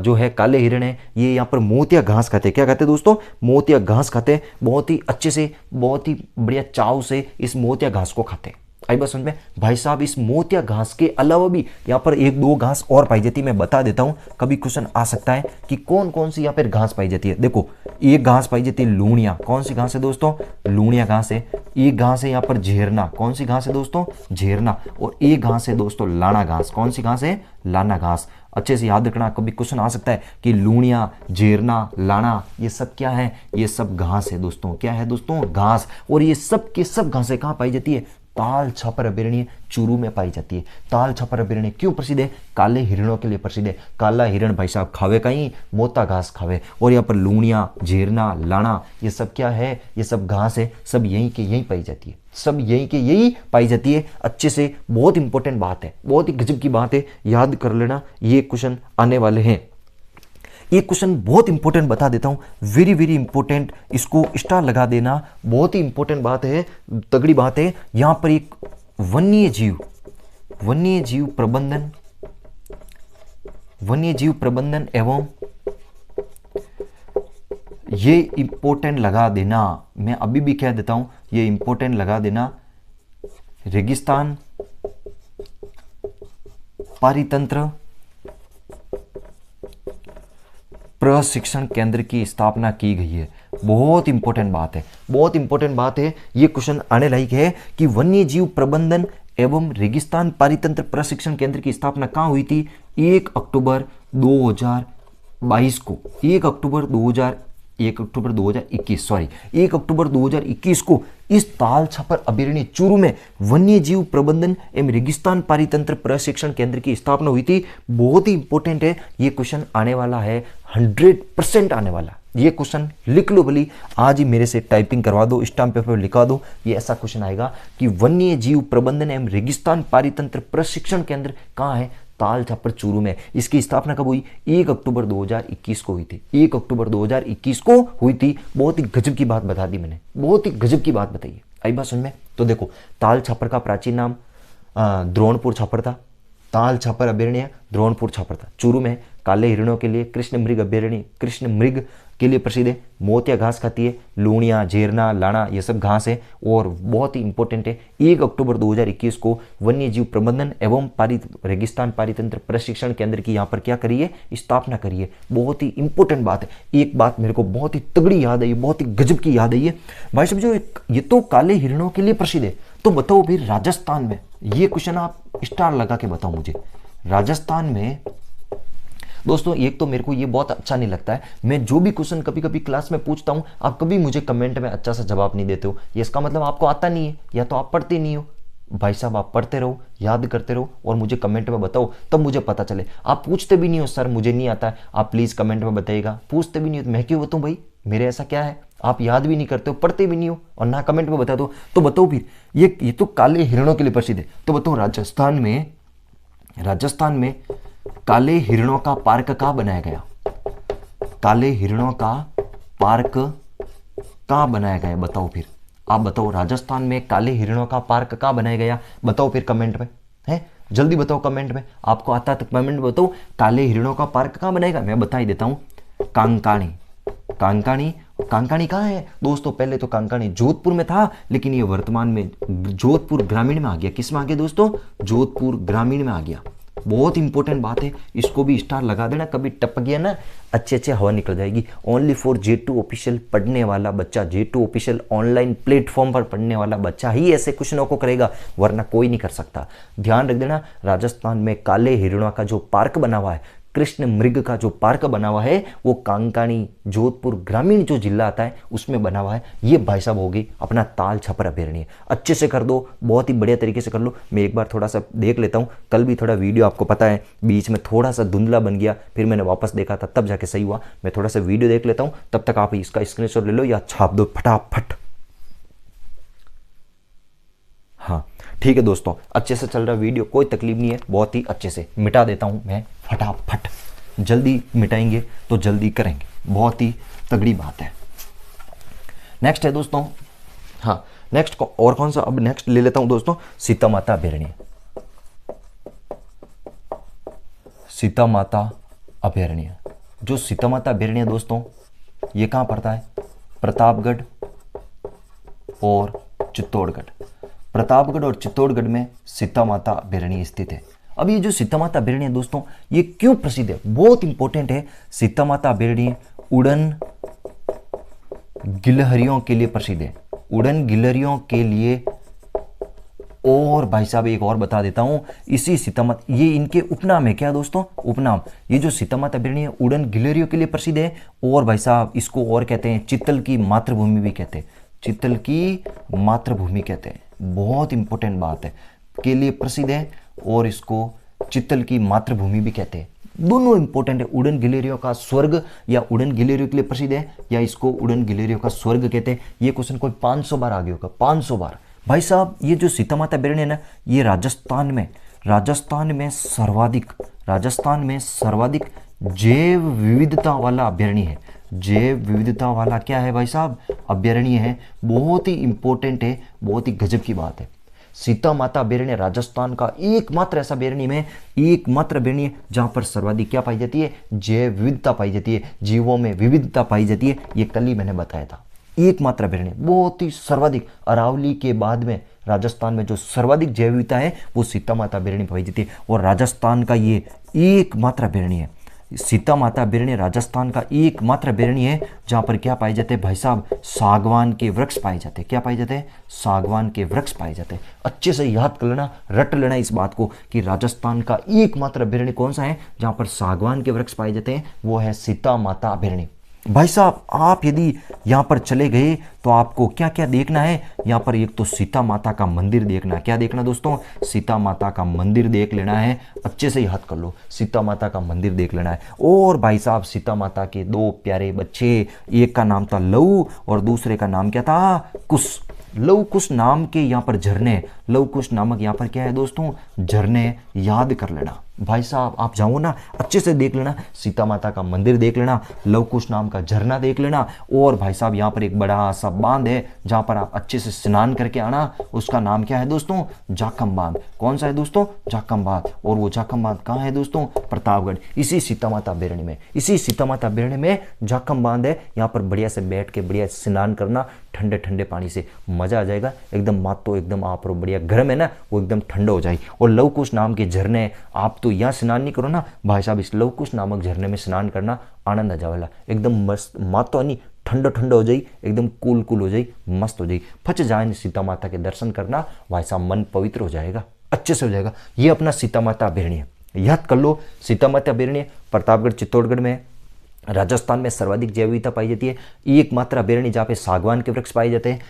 जो है काले हिरण है, ये यहाँ पर मोतिया घास खाते हैं। क्या खाते हैं दोस्तों? मोतिया घास खाते हैं। बहुत ही अच्छे से, बहुत ही बढ़िया चाव से इस मोतिया घास को खाते हैं। आई बात समझ में? भाई साहब इस मोतिया घास के अलावा भी यहाँ पर एक दो घास और पाई जाती है, मैं बता देता हूँ, कभी क्वेश्चन आ सकता है कि कौन कौन सी यहाँ पर घास पाई जाती है। देखो एक घास पाई जाती है लूणिया। कौन सी घास है दोस्तों? लूणिया घास है। एक घास है यहाँ पर झेरना। कौन सी घास है दोस्तों? झेरना। और एक घास है दोस्तों लाना घास। कौन सी घास है? लाना घास। अच्छे से याद रखना, कभी क्वेश्चन आ सकता है कि लूणिया, झेरना, लाना ये सब क्या है? ये सब घास है दोस्तों। क्या है दोस्तों? घास। और ये सब के सब घासें कहाँ पाई जाती है? ताल छापर अभयारण्य चूरू में पाई जाती है। ताल छापर अभयारण्य क्यों प्रसिद्ध है? काले हिरणों के लिए प्रसिद्ध है। काला हिरण भाई साहब खावे कहीं मोता घास खावे। और यहाँ पर लूणिया, झेरना, लाना ये सब क्या है? ये सब घास है। सब यहीं के यहीं पाई जाती है। सब यहीं के यही पाई जाती है। अच्छे से, बहुत इंपॉर्टेंट बात है, बहुत ही गजब की बात है, याद कर लेना। ये क्वेश्चन आने वाले हैं। ये क्वेश्चन बहुत इंपॉर्टेंट बता देता हूं, वेरी वेरी इंपॉर्टेंट, इसको स्टार लगा देना। बहुत ही इंपॉर्टेंट बात है, तगड़ी बात है। यहां पर एक वन्य जीव प्रबंधन एवं, ये इंपॉर्टेंट लगा देना, मैं अभी भी कह देता हूं, ये इंपॉर्टेंट लगा देना। रेगिस्तान पारितंत्र प्रशिक्षण केंद्र की स्थापना की गई है। बहुत इंपॉर्टेंट बात है, बहुत इंपॉर्टेंट बात है। ये क्वेश्चन आने लायक है कि वन्य जीव प्रबंधन एवं रेगिस्तान पारितंत्र प्रशिक्षण केंद्र की स्थापना कहाँ हुई थी? 1 अक्टूबर 2022 को। 1 अक्टूबर 2021 को इस ताल छापर अभयारण्य चूरू में वन्य जीव प्रबंधन एवं रेगिस्तान पारितंत्र प्रशिक्षण केंद्र की स्थापना हुई थी। बहुत ही इंपॉर्टेंट है ये क्वेश्चन, आने वाला है, 100% आने वाला। ये क्वेश्चन लिख लो भली, आज ही मेरे से टाइपिंग करवा दो, स्टाम्प पेपर पर लिखा दो। ये ऐसा क्वेश्चन आएगा कि वन्य जीव प्रबंधन एवं रेगिस्तान पारितंत्र प्रशिक्षण केंद्र कहाँ है? ताल छापर चूरू में। इसकी स्थापना कब हुई? 1 अक्टूबर 2021 को हुई थी। 1 अक्टूबर 2021 को हुई थी। बहुत ही गजब की बात बता दी मैंने, बहुत ही गजब की बात बताई है। आई बात समझ में? तो देखो, ताल छापर का प्राचीन नाम द्रोणपुर छापर था। ताल छापर अभयारण्य द्रोणपुर छापर था। चूरू में काले हिरणों के लिए कृष्ण मृग अभयारण्य, कृष्ण मृग के लिए प्रसिद्ध है। मोतिया घास खाती है। लूणिया, झेरना, लाना ये सब घास है। और बहुत ही इंपॉर्टेंट है, 1 अक्टूबर 2021 को वन्य जीव प्रबंधन एवं रेगिस्तान पारितंत्र प्रशिक्षण केंद्र की यहाँ पर क्या करिए? स्थापना करिए। बहुत ही इंपॉर्टेंट बात है। एक बात मेरे को बहुत ही तगड़ी याद आई, बहुत ही गजब की याद आई है भाई साहब। जो ये तो काले हिरणों के लिए प्रसिद्ध है, तो बताओ फिर राजस्थान में, ये क्वेश्चन आप स्टार लगा के बताओ मुझे। राजस्थान में दोस्तों, एक तो मेरे को ये बहुत अच्छा नहीं लगता है, मैं जो भी क्वेश्चन कभी कभी क्लास में पूछता हूं, आप कभी मुझे कमेंट में अच्छा सा जवाब नहीं देते हो। ये इसका मतलब आपको आता नहीं है, या तो आप पढ़ते नहीं हो। भाई साहब आप पढ़ते रहो, याद करते रहो, और मुझे कमेंट में बताओ, तब मुझे पता चले। आप पूछते भी नहीं हो, सर मुझे नहीं आता है, आप प्लीज कमेंट में बताइएगा। पूछते भी नहीं हो, मैं क्यों बताऊं भाई? मेरे ऐसा क्या है? आप याद भी नहीं करते हो, पढ़ते भी नहीं हो, और ना कमेंट में बता दो। तो बताओ फिर, ये तो काले हिरणों के लिए प्रसिद्ध है, तो बताओ राजस्थान में काले हिरणों का पार्क कहाँ बनाया गया? काले हिरणों का पार्क कहाँ बनाया गया? बताओ फिर, आप बताओ, राजस्थान में काले हिरणों का पार्क कहाँ बनाया गया? बताओ फिर कमेंट में, है जल्दी बताओ कमेंट में। आपको आता है तो कमेंट में बताओ, काले हिरणों का पार्क कहाँ बनाएगा? मैं बता ही देता हूँ, कांकाणी। कांकाणी कहाँ है दोस्तों? पहले तो कांकाणी जोधपुर में था, लेकिन ये वर्तमान में जोधपुर ग्रामीण में आ गया। किस में आ गया दोस्तों? जोधपुर ग्रामीण में आ गया। बहुत इंपॉर्टेंट बात है, इसको भी स्टार लगा देना। कभी टपक गया ना, अच्छे हवा निकल जाएगी। ओनली फॉर J2 ऑफिशियल पढ़ने वाला बच्चा, J2 ऑफिशियल ऑनलाइन प्लेटफॉर्म पर पढ़ने वाला बच्चा ही ऐसे क्वेश्चनों को करेगा, वरना कोई नहीं कर सकता। ध्यान रख देना, राजस्थान में काले हिरणों का जो पार्क बना हुआ है, कृष्ण मृग का जो पार्क बना हुआ है, वो कांकाणी जोधपुर ग्रामीण जो जिला आता है उसमें बना हुआ है। ये भाई साहब होगी अपना ताल छापर अभयारण्य। अच्छे से कर दो, बहुत ही बढ़िया तरीके से कर लो। मैं एक बार थोड़ा सा देख लेता हूँ, कल भी थोड़ा वीडियो आपको पता है बीच में थोड़ा सा धुंधला बन गया, फिर मैंने वापस देखा था, तब जाके सही हुआ। मैं थोड़ा सा वीडियो देख लेता हूँ, तब तक आप इसका स्क्रीनशॉट ले लो या छाप दो फटाफट। हाँ ठीक है दोस्तों, अच्छे से चल रहा वीडियो, कोई तकलीफ नहीं है, बहुत ही अच्छे से मिटा देता हूं मैं फटाफट। जल्दी मिटाएंगे तो जल्दी करेंगे, बहुत ही तगड़ी बात है। नेक्स्ट है दोस्तों, हाँ नेक्स्ट और कौन सा, अब नेक्स्ट ले लेता हूं दोस्तों सीता माता अभयारण्य। सीता माता अभयारण्य, जो सीता माता अभयारण्य दोस्तों ये कहां पड़ता है? प्रतापगढ़ और चित्तौड़गढ़। प्रतापगढ़ और चित्तौड़गढ़ में सीता माता अभयारण्य स्थित है। अब ये जो सीता माता अभयारण्य दोस्तों ये क्यों प्रसिद्ध है, बहुत इंपॉर्टेंट है। सीता माता अभयारण्य उड़न गिलहरियों के लिए प्रसिद्ध है, उड़न गिलहरियों के लिए। और भाई साहब एक और बता देता हूं, इसी सीता माता, ये इनके उपनाम है क्या दोस्तों? उपनाम। ये जो सीता माता अभयारण्य उड़न गिलहरियों के लिए प्रसिद्ध है, और भाई साहब इसको और कहते हैं चित्तल की मातृभूमि भी कहते हैं, चित्तल की मातृभूमि कहते हैं। बहुत इंपॉर्टेंट बात है, के लिए प्रसिद्ध है और इसको चित्तल की मातृभूमि भी कहते हैं। दोनों इंपॉर्टेंट है। उड़न गिलहरियों का स्वर्ग या उड़न गिलहरियों के लिए प्रसिद्ध है, या इसको उड़न गिलहरियों का स्वर्ग कहते हैं। ये क्वेश्चन कोई 500 बार आगे होगा, 500 बार। भाई साहब ये जो सीता माता अभयारण्य है ना, ये राजस्थान में सर्वाधिक जैव विविधता वाला अभयारण्य है। जैव विविधता वाला क्या है भाई साहब? अभयारण्य है। बहुत ही इंपॉर्टेंट है, बहुत ही गजब की बात है। सीता माता अभयारण्य राजस्थान का एकमात्र ऐसा अभयारण्य में, एकमात्र अभयारण्य जहां पर सर्वाधिक क्या पाई जाती है? जैव विविधता पाई जाती है, जीवों में विविधता पाई जाती है। ये कल ही मैंने बताया था, एकमात्र अभयारण्य, बहुत ही सर्वाधिक। अरावली के बाद में राजस्थान में जो सर्वाधिक जैव विविधता है वो सीता माता अभयारण्य पाई जाती है, और राजस्थान का ये एकमात्र अभयारण्य है। सीता माता अभयारण्य राजस्थान का एकमात्र अभयारण्य है जहां पर क्या पाए जाते हैं भाई साहब? सागवान के वृक्ष पाए जाते हैं। क्या पाए जाते हैं? सागवान के वृक्ष पाए जाते हैं। अच्छे से याद कर लेना, रट लेना इस बात को कि राजस्थान का एकमात्र अभयारण्य कौन सा है जहां पर सागवान के वृक्ष पाए जाते हैं? वो है सीता माता अभयारण्य। भाई साहब आप यदि यहाँ पर चले गए तो आपको क्या क्या देखना है? यहाँ पर एक तो सीता माता का मंदिर देखना। क्या देखना दोस्तों? सीता माता का मंदिर देख लेना है, अच्छे से याद कर लो, सीता माता का मंदिर देख लेना है। और भाई साहब सीता माता के 2 प्यारे बच्चे, एक का नाम था लऊ और दूसरे का नाम क्या था? कुश। लव कुश नाम के यहाँ पर झरने, लव कुश नामक यहाँ पर क्या है दोस्तों? झरने, याद कर लेना। भाई साहब आप जाओ ना, अच्छे से देख लेना, सीता माता का मंदिर देख लेना, लव कुश नाम का झरना देख लेना, और भाई साहब यहाँ पर एक बड़ा सा बांध है जहाँ पर आप अच्छे से स्नान करके आना। उसका नाम क्या है दोस्तों? जाखम बांध। कौन सा है दोस्तों? जाखम बांध। और वो जाखम बांध कहाँ है दोस्तों? प्रतापगढ़, इसी सीता माता अभयारण्य में। इसी सीता माता अभयारण्य में जाखम बांध है। यहाँ पर बढ़िया से बैठ के बढ़िया स्नान करना, ठंडे ठंडे पानी से, मजा आ जाएगा एकदम। मात तो एकदम आप बढ़िया गर्म है ना, वो एकदम ठंडा हो जाएगी। और लव कुश नाम के झरने, आप तो यहाँ स्नान नहीं करो ना भाई साहब, इस लव कुश नामक झरने में स्नान करना, आनंद आ जाएगा एकदम मस्त। मात तो नहीं, ठंडा ठंडा हो जाए, एकदम कूल कूल हो जाए, मस्त हो जाए। फच जाए सीता माता के दर्शन करना भाई साहब, मन पवित्र हो जाएगा, अच्छे से हो जाएगा। ये अपना सीता माता अभयारण्य याद कर लो। सीता माता अभयारण्य प्रतापगढ़ चित्तौड़गढ़ में, राजस्थान में सर्वाधिक जैव विविधता पाई जाती है। एकमात्र अभयारण्य जहाँ पे सागवान के वृक्ष पाए जाते हैं।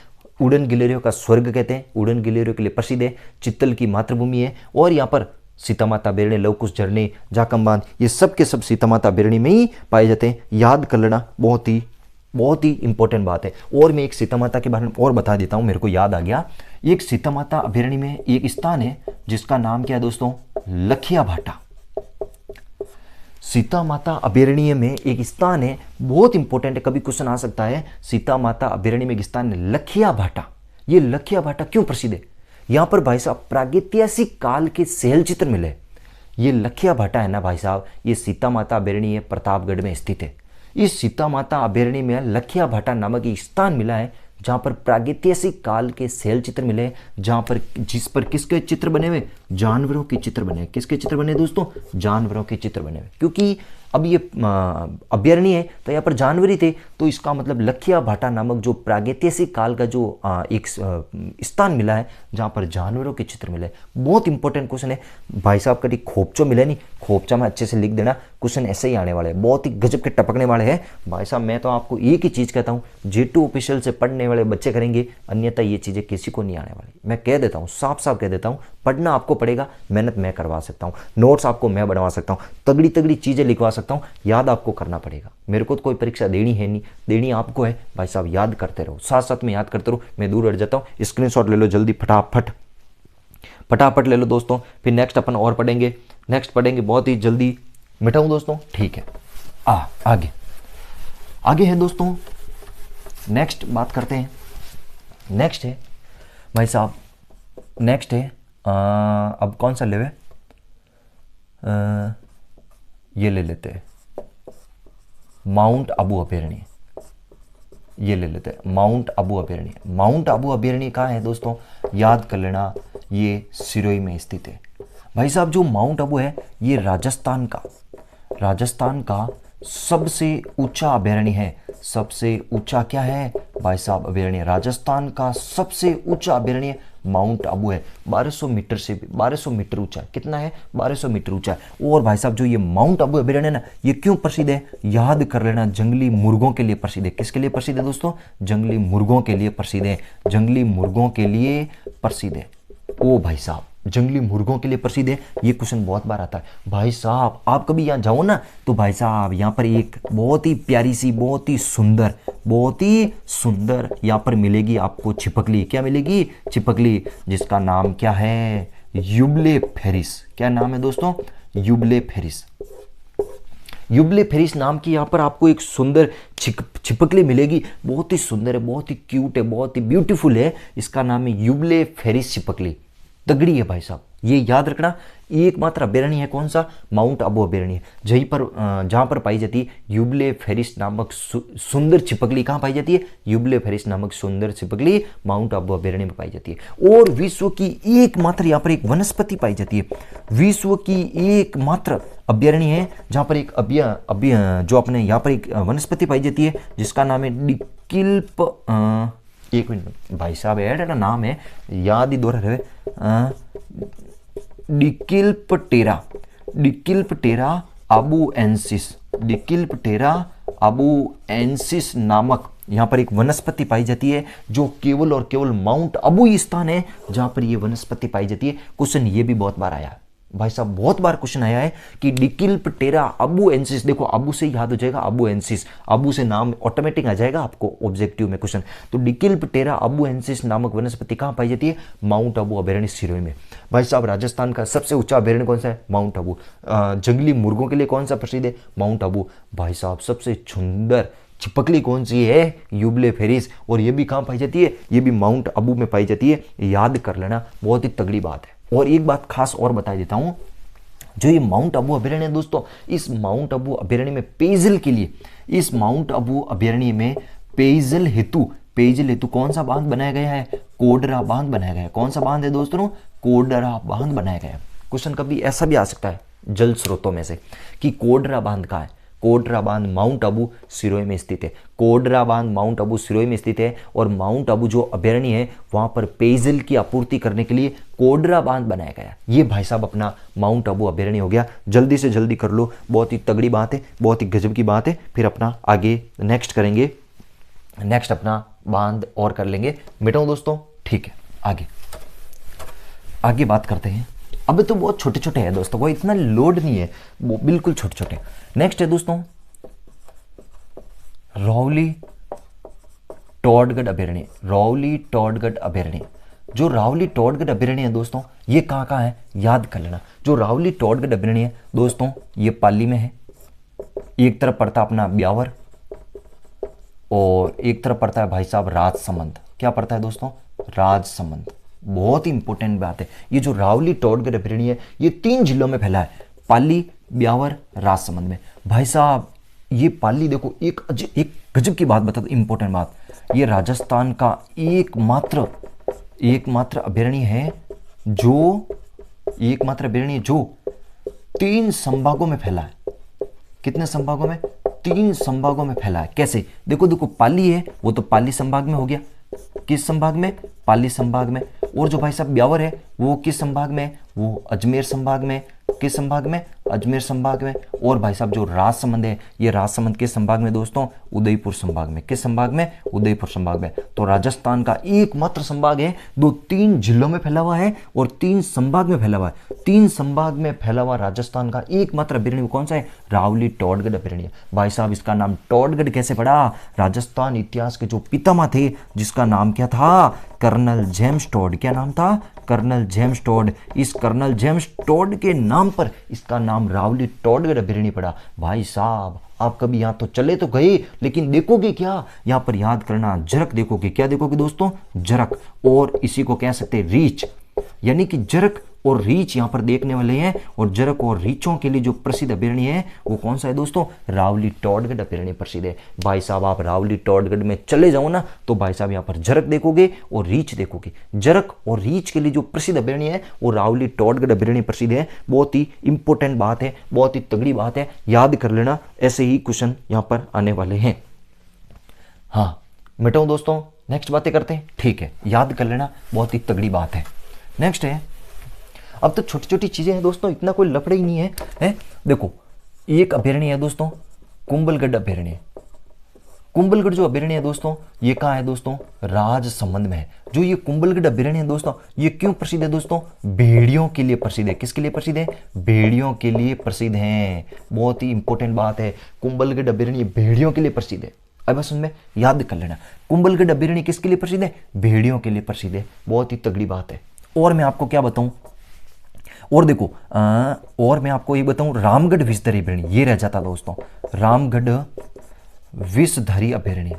उड़न गिलहरियों का स्वर्ग कहते हैं, उड़न गिलहरियों के लिए प्रसिद्ध है, चित्तल की मातृभूमि है। और यहाँ पर सीता माता अभयारण्य, लव कुश झरने, जाखम बांध, ये सब के सब सीता माता अभयारण्य में ही पाए जाते हैं। याद कर लेना, बहुत ही इंपॉर्टेंट बात है। और मैं एक सीता माता के बारे में और बता देता हूँ, मेरे को याद आ गया। एक सीता माता अभयारण्य में एक स्थान है जिसका नाम क्या है दोस्तों? लखिया भाटा। सीता माता अभयारण्य में एक स्थान है, बहुत इंपॉर्टेंट है, कभी क्वेश्चन आ सकता है। सीता माता अभयारण्य में एक स्थान है लखिया भाटा। ये लखिया भाटा क्यों प्रसिद्ध है? यहाँ पर भाई साहब प्रागैतिहासिक काल के शैल चित्र मिले। ये लखिया भाटा है ना भाई साहब, ये सीता माता अभयारण्य प्रतापगढ़ में स्थित है। इस सीता माता अभयारण्य में लखिया भाटा नामक एक स्थान मिला है जहाँ पर प्रागैतिहासिक काल के शैल चित्र मिले, जहाँ पर जिस पर किसके चित्र बने हुए? जानवरों के चित्र बने। किसके चित्र बने दोस्तों? जानवरों के चित्र बने हुए। क्योंकि अब ये अभयारण्य है तो यहाँ पर जानवर ही थे, तो इसका मतलब लखिया भाटा नामक जो प्रागैतिहासिक काल का जो एक स्थान मिला है जहाँ पर जानवरों के चित्र मिले। बहुत इंपॉर्टेंट क्वेश्चन है भाई साहब, कभी खोपचो मिले नहीं, खोपचा में अच्छे से लिख देना, क्वेश्चन ऐसे ही आने वाले हैं, बहुत ही गजब के टपकने वाले हैं भाई साहब। मैं तो आपको एक ही चीज़ कहता हूँ, J2 ऑफिशियल से पढ़ने वाले बच्चे करेंगे, अन्यथा ये चीज़ें किसी को नहीं आने वाली। मैं कह देता हूँ, साफ साफ कह देता हूँ, पढ़ना आपको पड़ेगा, मेहनत मैं करवा सकता हूँ, नोट्स आपको मैं बनवा सकता हूँ, तगड़ी तगड़ी चीज़ें लिखवा सकता हूँ, याद आपको करना पड़ेगा। मेरे को तो कोई परीक्षा देनी है नहीं, देनी आपको है भाई साहब। याद करते रहो, साथ साथ में याद करते रहो। मैं दूर हट जाता हूँ, स्क्रीनशॉट ले लो जल्दी, फटाफट ले लो दोस्तों। फिर नेक्स्ट अपन और पढ़ेंगे, नेक्स्ट पढ़ेंगे बहुत ही जल्दी। मिटाऊँ दोस्तों? ठीक है, आगे है दोस्तों, नेक्स्ट बात करते हैं। नेक्स्ट है भाई साहब नेक्स्ट है अब कौन सा लेवे, ये ले लेते हैं माउंट आबू अभयारण्य, ये ले लेते हैं माउंट आबू अभयारण्य। माउंट आबू अभयारण्य कहाँ है दोस्तों, याद कर लेना, ये सिरोही में स्थित है। भाई साहब जो माउंट आबू है ये राजस्थान का सबसे ऊंचा अभयारण्य है। सबसे ऊंचा क्या है भाई साहब अभयारण्य, राजस्थान का सबसे ऊंचा अभयारण्य माउंट आबू है। 1200 मीटर से 1200 मीटर ऊंचा है। कितना है, 1200 मीटर ऊंचा है। और भाई साहब जो ये माउंट आबू अभयारण्य है ना, ये क्यों प्रसिद्ध है, याद कर लेना, जंगली मुर्गों के लिए प्रसिद्ध है। किसके लिए प्रसिद्ध है दोस्तों, जंगली मुर्गों के लिए प्रसिद्ध है, जंगली मुर्गों के लिए प्रसिद्ध है। ओ भाई साहब जंगली मुर्गों के लिए प्रसिद्ध है, ये क्वेश्चन बहुत बार आता है। भाई साहब आप कभी यहाँ जाओ ना, तो भाई साहब यहाँ पर एक बहुत ही प्यारी सी, बहुत ही सुंदर यहाँ पर मिलेगी आपको छिपकली। क्या मिलेगी, छिपकली, जिसका नाम क्या है, यूबलेफेरिस। क्या नाम है दोस्तों, यूबलेफेरिस। यूबलेफेरिस नाम की यहाँ पर आपको एक सुंदर छिपकली मिलेगी। बहुत ही सुंदर है, बहुत ही क्यूट है, बहुत ही ब्यूटीफुल है। इसका नाम है यूबलेफेरिस छिपकली। तगड़ी है भाई साहब, ये याद रखना। एकमात्र अभयारण्य है कौन सा, माउंट आबू अभयारण्य, जहाँ पर पाई जाती है यूबलेफेरिस नामक सुंदर छिपकली। कहाँ पाई जाती है, यूबलेफेरिस नामक सुंदर छिपकली माउंट आबू अभयारण्य में पाई जाती है। और विश्व की एकमात्र यहाँ पर एक वनस्पति पाई जाती है, विश्व की एकमात्र अभयारण्य है जहाँ पर एक जो अपने यहाँ पर एक वनस्पति पाई जाती है जिसका नाम है डिकिल्प, एक मिनट भाई साहब ऐड ना नाम है, याद ही दोहरा रहे, डिकिल्पटेरा आबूएंसिस, डिकिल्पटेरा आबूएंसिस नामक यहाँ पर एक वनस्पति पाई जाती है, जो केवल और केवल माउंट आबू ही स्थान है जहाँ पर ये वनस्पति पाई जाती है। क्वेश्चन ये भी बहुत बार आया है भाई साहब, बहुत बार क्वेश्चन आया है कि डिकिल्पटेरा आबूएंसिस। देखो आबू से याद हो जाएगा आबूएंसिस, आबू से नाम ऑटोमेटिक आ जाएगा आपको ऑब्जेक्टिव में क्वेश्चन। तो डिकिल्पटेरा आबूएंसिस नामक वनस्पति कहाँ पाई जाती है, माउंट आबू अभयारण्य सिरोही में। भाई साहब राजस्थान का सबसे ऊंचा अभयारण्य कौन सा है, माउंट आबू। जंगली मुर्गों के लिए कौन सा प्रसिद्ध है, माउंट आबू। भाई साहब सबसे सुंदर छिपकली कौन सी है, यूबलेफेरिस। और ये भी कहाँ पाई जाती है, ये भी माउंट आबू में पाई जाती है। याद कर लेना, बहुत ही तगड़ी बात है। और एक बात खास और बता देता हूं, जो ये माउंट आबू अभयारण्य है दोस्तों, इस माउंट आबू अभयारण्य में पेयजल के लिए, इस माउंट आबू अभयारण्य में पेयजल हेतु कौन सा बांध बनाया गया है, कोडरा बांध बनाया गया है। कौन सा बांध है दोस्तों, कोडरा बांध बनाया गया है। क्वेश्चन कभी ऐसा भी आ सकता है जल स्रोतों में से कि कोडरा बांध कहाँ है, कोडरा बांध माउंट आबू सिरोही में स्थित है। कोडरा बांध माउंट आबू सिरोही में स्थित है। और माउंट आबू जो अभयारण्य है वहां पर पेयजल की आपूर्ति करने के लिए कोडरा बांध बनाया गया। ये भाई साहब अपना माउंट आबू अभयारण्य हो गया। जल्दी से जल्दी कर लो, बहुत ही तगड़ी बात है, बहुत ही गजब की बात है। फिर अपना आगे नेक्स्ट करेंगे, नेक्स्ट अपना बांध और कर लेंगे। मिटाओ दोस्तों, ठीक है, आगे बात करते हैं। अब तो बहुत छोटे छोटे हैं दोस्तों, कोई इतना लोड नहीं है, वो बिल्कुल छोटे छोटे। नेक्स्ट है दोस्तों रावली टोडगढ़ अभयारण्य। रावली टोडगढ़ अभयारण्य, जो रावली टोडगढ़ अभयारण्य है दोस्तों, ये कहाँ है, याद कर लेना। जो रावली टोडगढ़ अभयारण्य है दोस्तों, ये पाली में है। एक तरफ पड़ता है अपना ब्यावर और एक तरफ पड़ता है भाई साहब राजसमंद। क्या पड़ता है दोस्तों, राजसमंद। बहुत ही इंपॉर्टेंट बात है, ये जो रावली टोडगढ़ अभयारण्य है ये 3 जिलों में फैला है, पाली, ब्यावर, राजसमंद में। भाई साहब ये पाली देखो, एक गजब की बात बता दो, इंपॉर्टेंट बात, ये राजस्थान का एकमात्र अभयारण्य है जो 3 संभागों में फैला है। कितने संभागों में, 3 संभागों में फैला है। कैसे, देखो पाली है वो तो पाली संभाग में हो गया, किस संभाग में, पाली संभाग में। और जो भाई साहब ब्यावर है वो किस संभाग में, वो अजमेर संभाग में। किस संभाग में, अजमेर संभाग में। और भाई साहब जो राजसमंद है, ये राजसमंद किस संभाग में दोस्तों, उदयपुर संभाग में। किस संभाग में, उदयपुर संभाग में। तो राजस्थान का एकमात्र संभाग है जो 3 जिलों में फैला हुआ है और 3 संभाग में फैला हुआ है। 3 संभाग में फैला हुआ राजस्थान का एकमात्र अभयारण्य कौन सा है, रावली टोडगढ़ अभयारण्य। भाई साहब इसका नाम टोडगढ़ कैसे पड़ा, राजस्थान इतिहास के जो पितामह थे जिसका नाम क्या था, कर्नल जेम्स टोड। क्या नाम था, कर्नल जेम्स टोड। इस कर्नल जेम्स टोड के नाम पर इसका नाम रावली टोडगढ़ अभयारण्य पड़ा। भाई साहब आप कभी यहाँ तो चले तो गए, लेकिन देखोगे क्या, यहाँ पर याद करना, जरक देखोगे। क्या देखोगे दोस्तों? जरक। और इसी को कह सकते हैं रीछ, यानी कि जरक और रीछ यहाँ पर देखने वाले हैं। और जरक और रीछों के लिए जो प्रसिद्ध अभयारण्य है वो कौन सा है दोस्तों? रावली टॉडगढ़ अभयारण्य प्रसिद्ध है। भाई साहब आप रावली टॉडगढ़ में चले जाओ ना, तो भाई साहब यहाँ पर जरक देखोगे और रीछ देखोगे। जरक और रीछ के लिए जो प्रसिद्ध अभयारण्य है वो रावली टॉडगढ़ अभयारण्य प्रसिद्ध है। बहुत ही इंपॉर्टेंट बात है, बहुत ही तगड़ी बात है, याद कर लेना, ऐसे ही क्वेश्चन यहाँ पर आने वाले हैं। हाँ मिटाओ दोस्तों, नेक्स्ट बातें करते हैं, ठीक है, याद कर लेना, बहुत ही तगड़ी बात है। नेक्स्ट है, अब तो छोटी छोटी चीजें हैं दोस्तों, इतना कोई लफड़ा ही नहीं है, देखो एक अभयारण्य है दोस्तों कुंभलगढ़ अभयारण्य। कुंभलगढ़ जो अभयारण्य है दोस्तों ये कहाँ है दोस्तों? राजसमंद में है। जो ये कुंभलगढ़ अभयारण्य है दोस्तों ये क्यों प्रसिद्ध है दोस्तों? भेड़ियों के लिए प्रसिद्ध है। किसके लिए प्रसिद्ध है? भेड़ियों के लिए प्रसिद्ध है। बहुत ही इंपॉर्टेंट बात है, कुंभलगढ़ अभयारण्य भेड़ियों के लिए प्रसिद्ध है। अब बस उनमें याद कर लेना, कुंभलगढ़ अभयारण्य किसके लिए प्रसिद्ध है? भेड़ियों के लिए प्रसिद्ध है। बहुत ही तगड़ी बात है। और मैं आपको क्या बताऊं, और देखो और मैं आपको ये बताऊं, रामगढ़ विषधरी अभयारण्य ये रह जाता दोस्तों, रामगढ़ विषधरी अभयारण्य।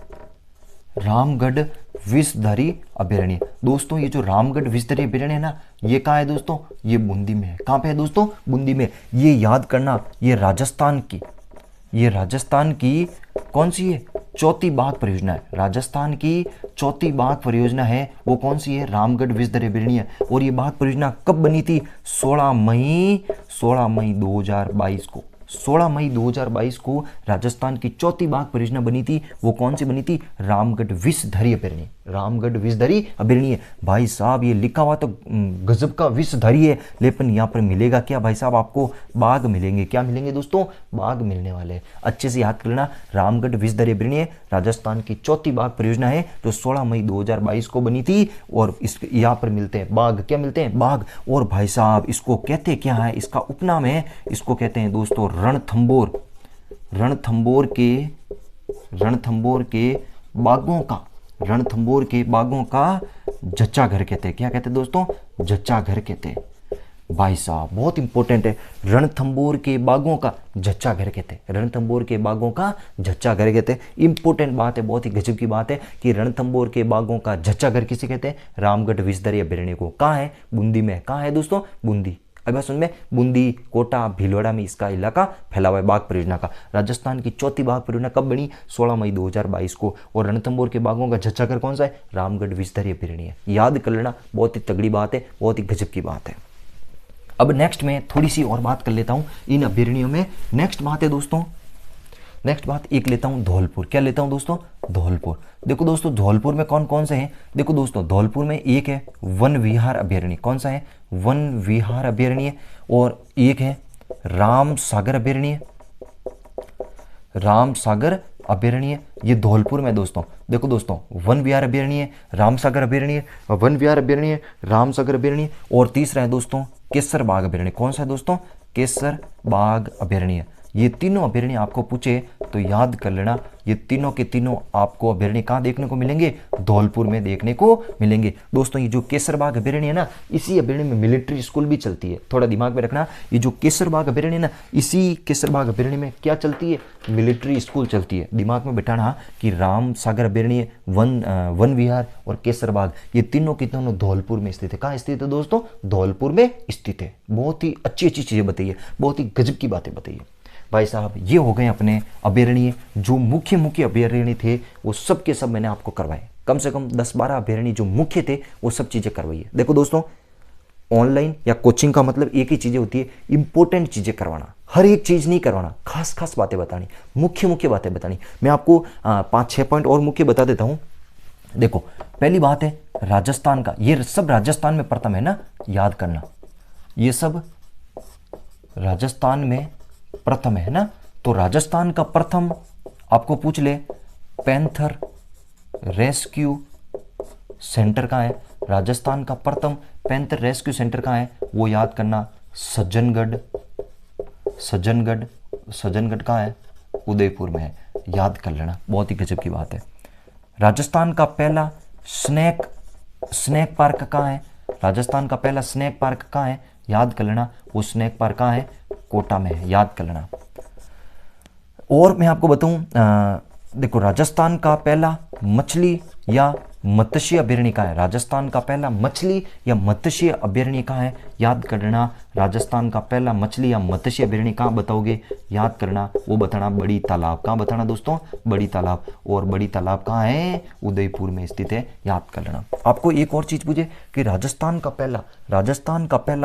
रामगढ़ विषधरी अभयारण्य दोस्तों, ये जो रामगढ़ विषधरी अभयारण्य है ना, ये कहाँ है दोस्तों? ये बूंदी में है। कहाँ पे है दोस्तों? बूंदी में। ये याद करना, ये राजस्थान की कौन सी है? चौथी बाघ परियोजना है। राजस्थान की चौथी बाघ परियोजना है, वो कौन सी है? रामगढ़ विषधरी अभयारण्य। और ये बाघ परियोजना कब बनी थी? 16 मई 2022 को। 16 मई 2022 को राजस्थान की चौथी बाघ परियोजना बनी थी। वो कौन सी बनी थी? रामगढ़ विषधरी अभयारण्य। रामगढ़ विषधरी अभयारण्य। भाई साहब ये लिखा हुआ तो गजब का विषधरी है, लेकिन यहाँ पर मिलेगा क्या भाई साहब? आपको बाघ मिलेंगे। क्या मिलेंगे दोस्तों? बाघ मिलने वाले। अच्छे से याद कर लेना, रामगढ़ विषधरी अभयारण्य राजस्थान की चौथी बाघ परियोजना है जो 16 मई 2022 को बनी थी। और इस यहाँ पर मिलते हैं बाघ। क्या मिलते हैं? बाघ। और भाई साहब इसको कहते क्या है? इसका उपनाम है, इसको कहते हैं दोस्तों रणथंभौर। रणथंभौर के बागों का जच्चा घर कहते हैं। क्या कहते हैं दोस्तों? जच्चा घर कहते हैं। भाई साहब बहुत इंपॉर्टेंट है, रणथंभौर के बागों का जच्चा घर कहते हैं। रणथंभौर के बागों का जच्चा घर कहते हैं। इंपॉर्टेंट बात है, बहुत ही गजब की बात है कि रणथंभौर के बागों का जच्चा घर किसे कहते हैं? रामगढ़ विषधरी अभयारण्य को। कहाँ है? बूंदी में। कहाँ है दोस्तों? बूंदी। अब सुन, बूंदी, कोटा, भीलवाड़ा में इसका इलाका फैला हुआ है बाघ परियोजना का। राजस्थान की चौथी बाघ परियोजना कब बनी? 16 मई 2022 को। और रणथंभौर के बाघों का जच्चा घर कौन सा है? रामगढ़ विषधरी अभयारण्य। याद कर लेना, बहुत ही तगड़ी बात है, बहुत ही गजब की बात है। अब नेक्स्ट में थोड़ी सी और बात कर लेता हूं इन अभयारण्यों में। नेक्स्ट बात है दोस्तों, नेक्स्ट बात एक लेता हूं धौलपुर। क्या लेता हूं दोस्तों? धौलपुर। देखो दोस्तों धौलपुर में कौन कौन से हैं? देखो दोस्तों धौलपुर में एक है वन विहार अभयारण्य। कौन सा है? वन विहार अभयारण्य। और एक है राम सागर अभयारण्य। राम सागर अभयारण्य ये धौलपुर में दोस्तों। देखो दोस्तों वन विहार अभयारण्य, राम सागर अभयारण्य, वन विहार अभयारण्य, राम सागर अभयारण्य। और तीसरा है दोस्तों केसर बाग अभयारण्य। कौन सा है दोस्तों? केसर बाग अभयारण्य। ये तीनों अभयारण्य आपको पूछे तो याद कर लेना, ये तीनों के तीनों आपको अभयारण्य कहाँ देखने को मिलेंगे? धौलपुर में देखने को मिलेंगे। दोस्तों ये जो केसरबाग अभयारण्य है ना, इसी अभयारण्य में मिलिट्री स्कूल भी चलती है। थोड़ा दिमाग में रखना, ये जो केसरबाग अभयारण्य है ना, इसी केसरबाग अभयारण्य में क्या चलती है? मिलिट्री स्कूल चलती है। दिमाग में बैठाना कि राम सागर अभयारण्य, वन विहार और केसरबाग ये तीनों के तीनों धौलपुर में स्थित है। कहाँ स्थित है दोस्तों? धौलपुर में स्थित है। बहुत ही अच्छी अच्छी चीजें बताइए, बहुत ही गजब की बातें बताइए। भाई साहब ये हो गए अपने अभयारण्य। जो मुख्य अभयारण्य थे वो सब के सब मैंने आपको करवाए। कम से कम 10-12 अभयारण्य जो मुख्य थे वो सब चीज़ें करवाई है। देखो दोस्तों ऑनलाइन या कोचिंग का मतलब एक ही चीज़ें होती है, इंपॉर्टेंट चीज़ें करवाना। हर एक चीज़ नहीं करवाना, खास खास बातें बतानी, मुख्य बातें बतानी। मैं आपको 5-6 पॉइंट और मुख्य बता देता हूँ। देखो पहली बात है राजस्थान का, ये सब राजस्थान में प्रथम है ना, याद करना, ये सब राजस्थान में प्रथम है ना। तो राजस्थान का प्रथम आपको पूछ ले पैंथर रेस्क्यू सेंटर कहाँ है? राजस्थान का प्रथम पैंथर रेस्क्यू सेंटर कहाँ है? वो याद करना, सज्जनगढ़ कहाँ है? उदयपुर में है। याद कर लेना, बहुत ही गजब की बात है। राजस्थान का पहला स्नैक पार्क कहाँ है? राजस्थान का पहला स्नैक पार्क कहाँ है? याद कर लेना, वो स्नैक पार्क कहाँ है? कोटा में है। याद कर लेना। और मैं आपको बताऊं, देखो राजस्थान का पहला मछली या मत्स्य अभयारण्य कहाँ है? राजस्थान का पहला मछली या मत्स्य अभयारण्य कहाँ है? याद करना, राजस्थान का पहला मछली या मत्स्य अभयारण्य कहाँ बताओगे? याद करना, वो बताना बड़ी तालाब। कहाँ बताना दोस्तों? बड़ी तालाब। और बड़ी तालाब कहाँ है? उदयपुर में स्थित है, याद कर लेना। आपको एक और चीज पूछे कि राजस्थान का पहला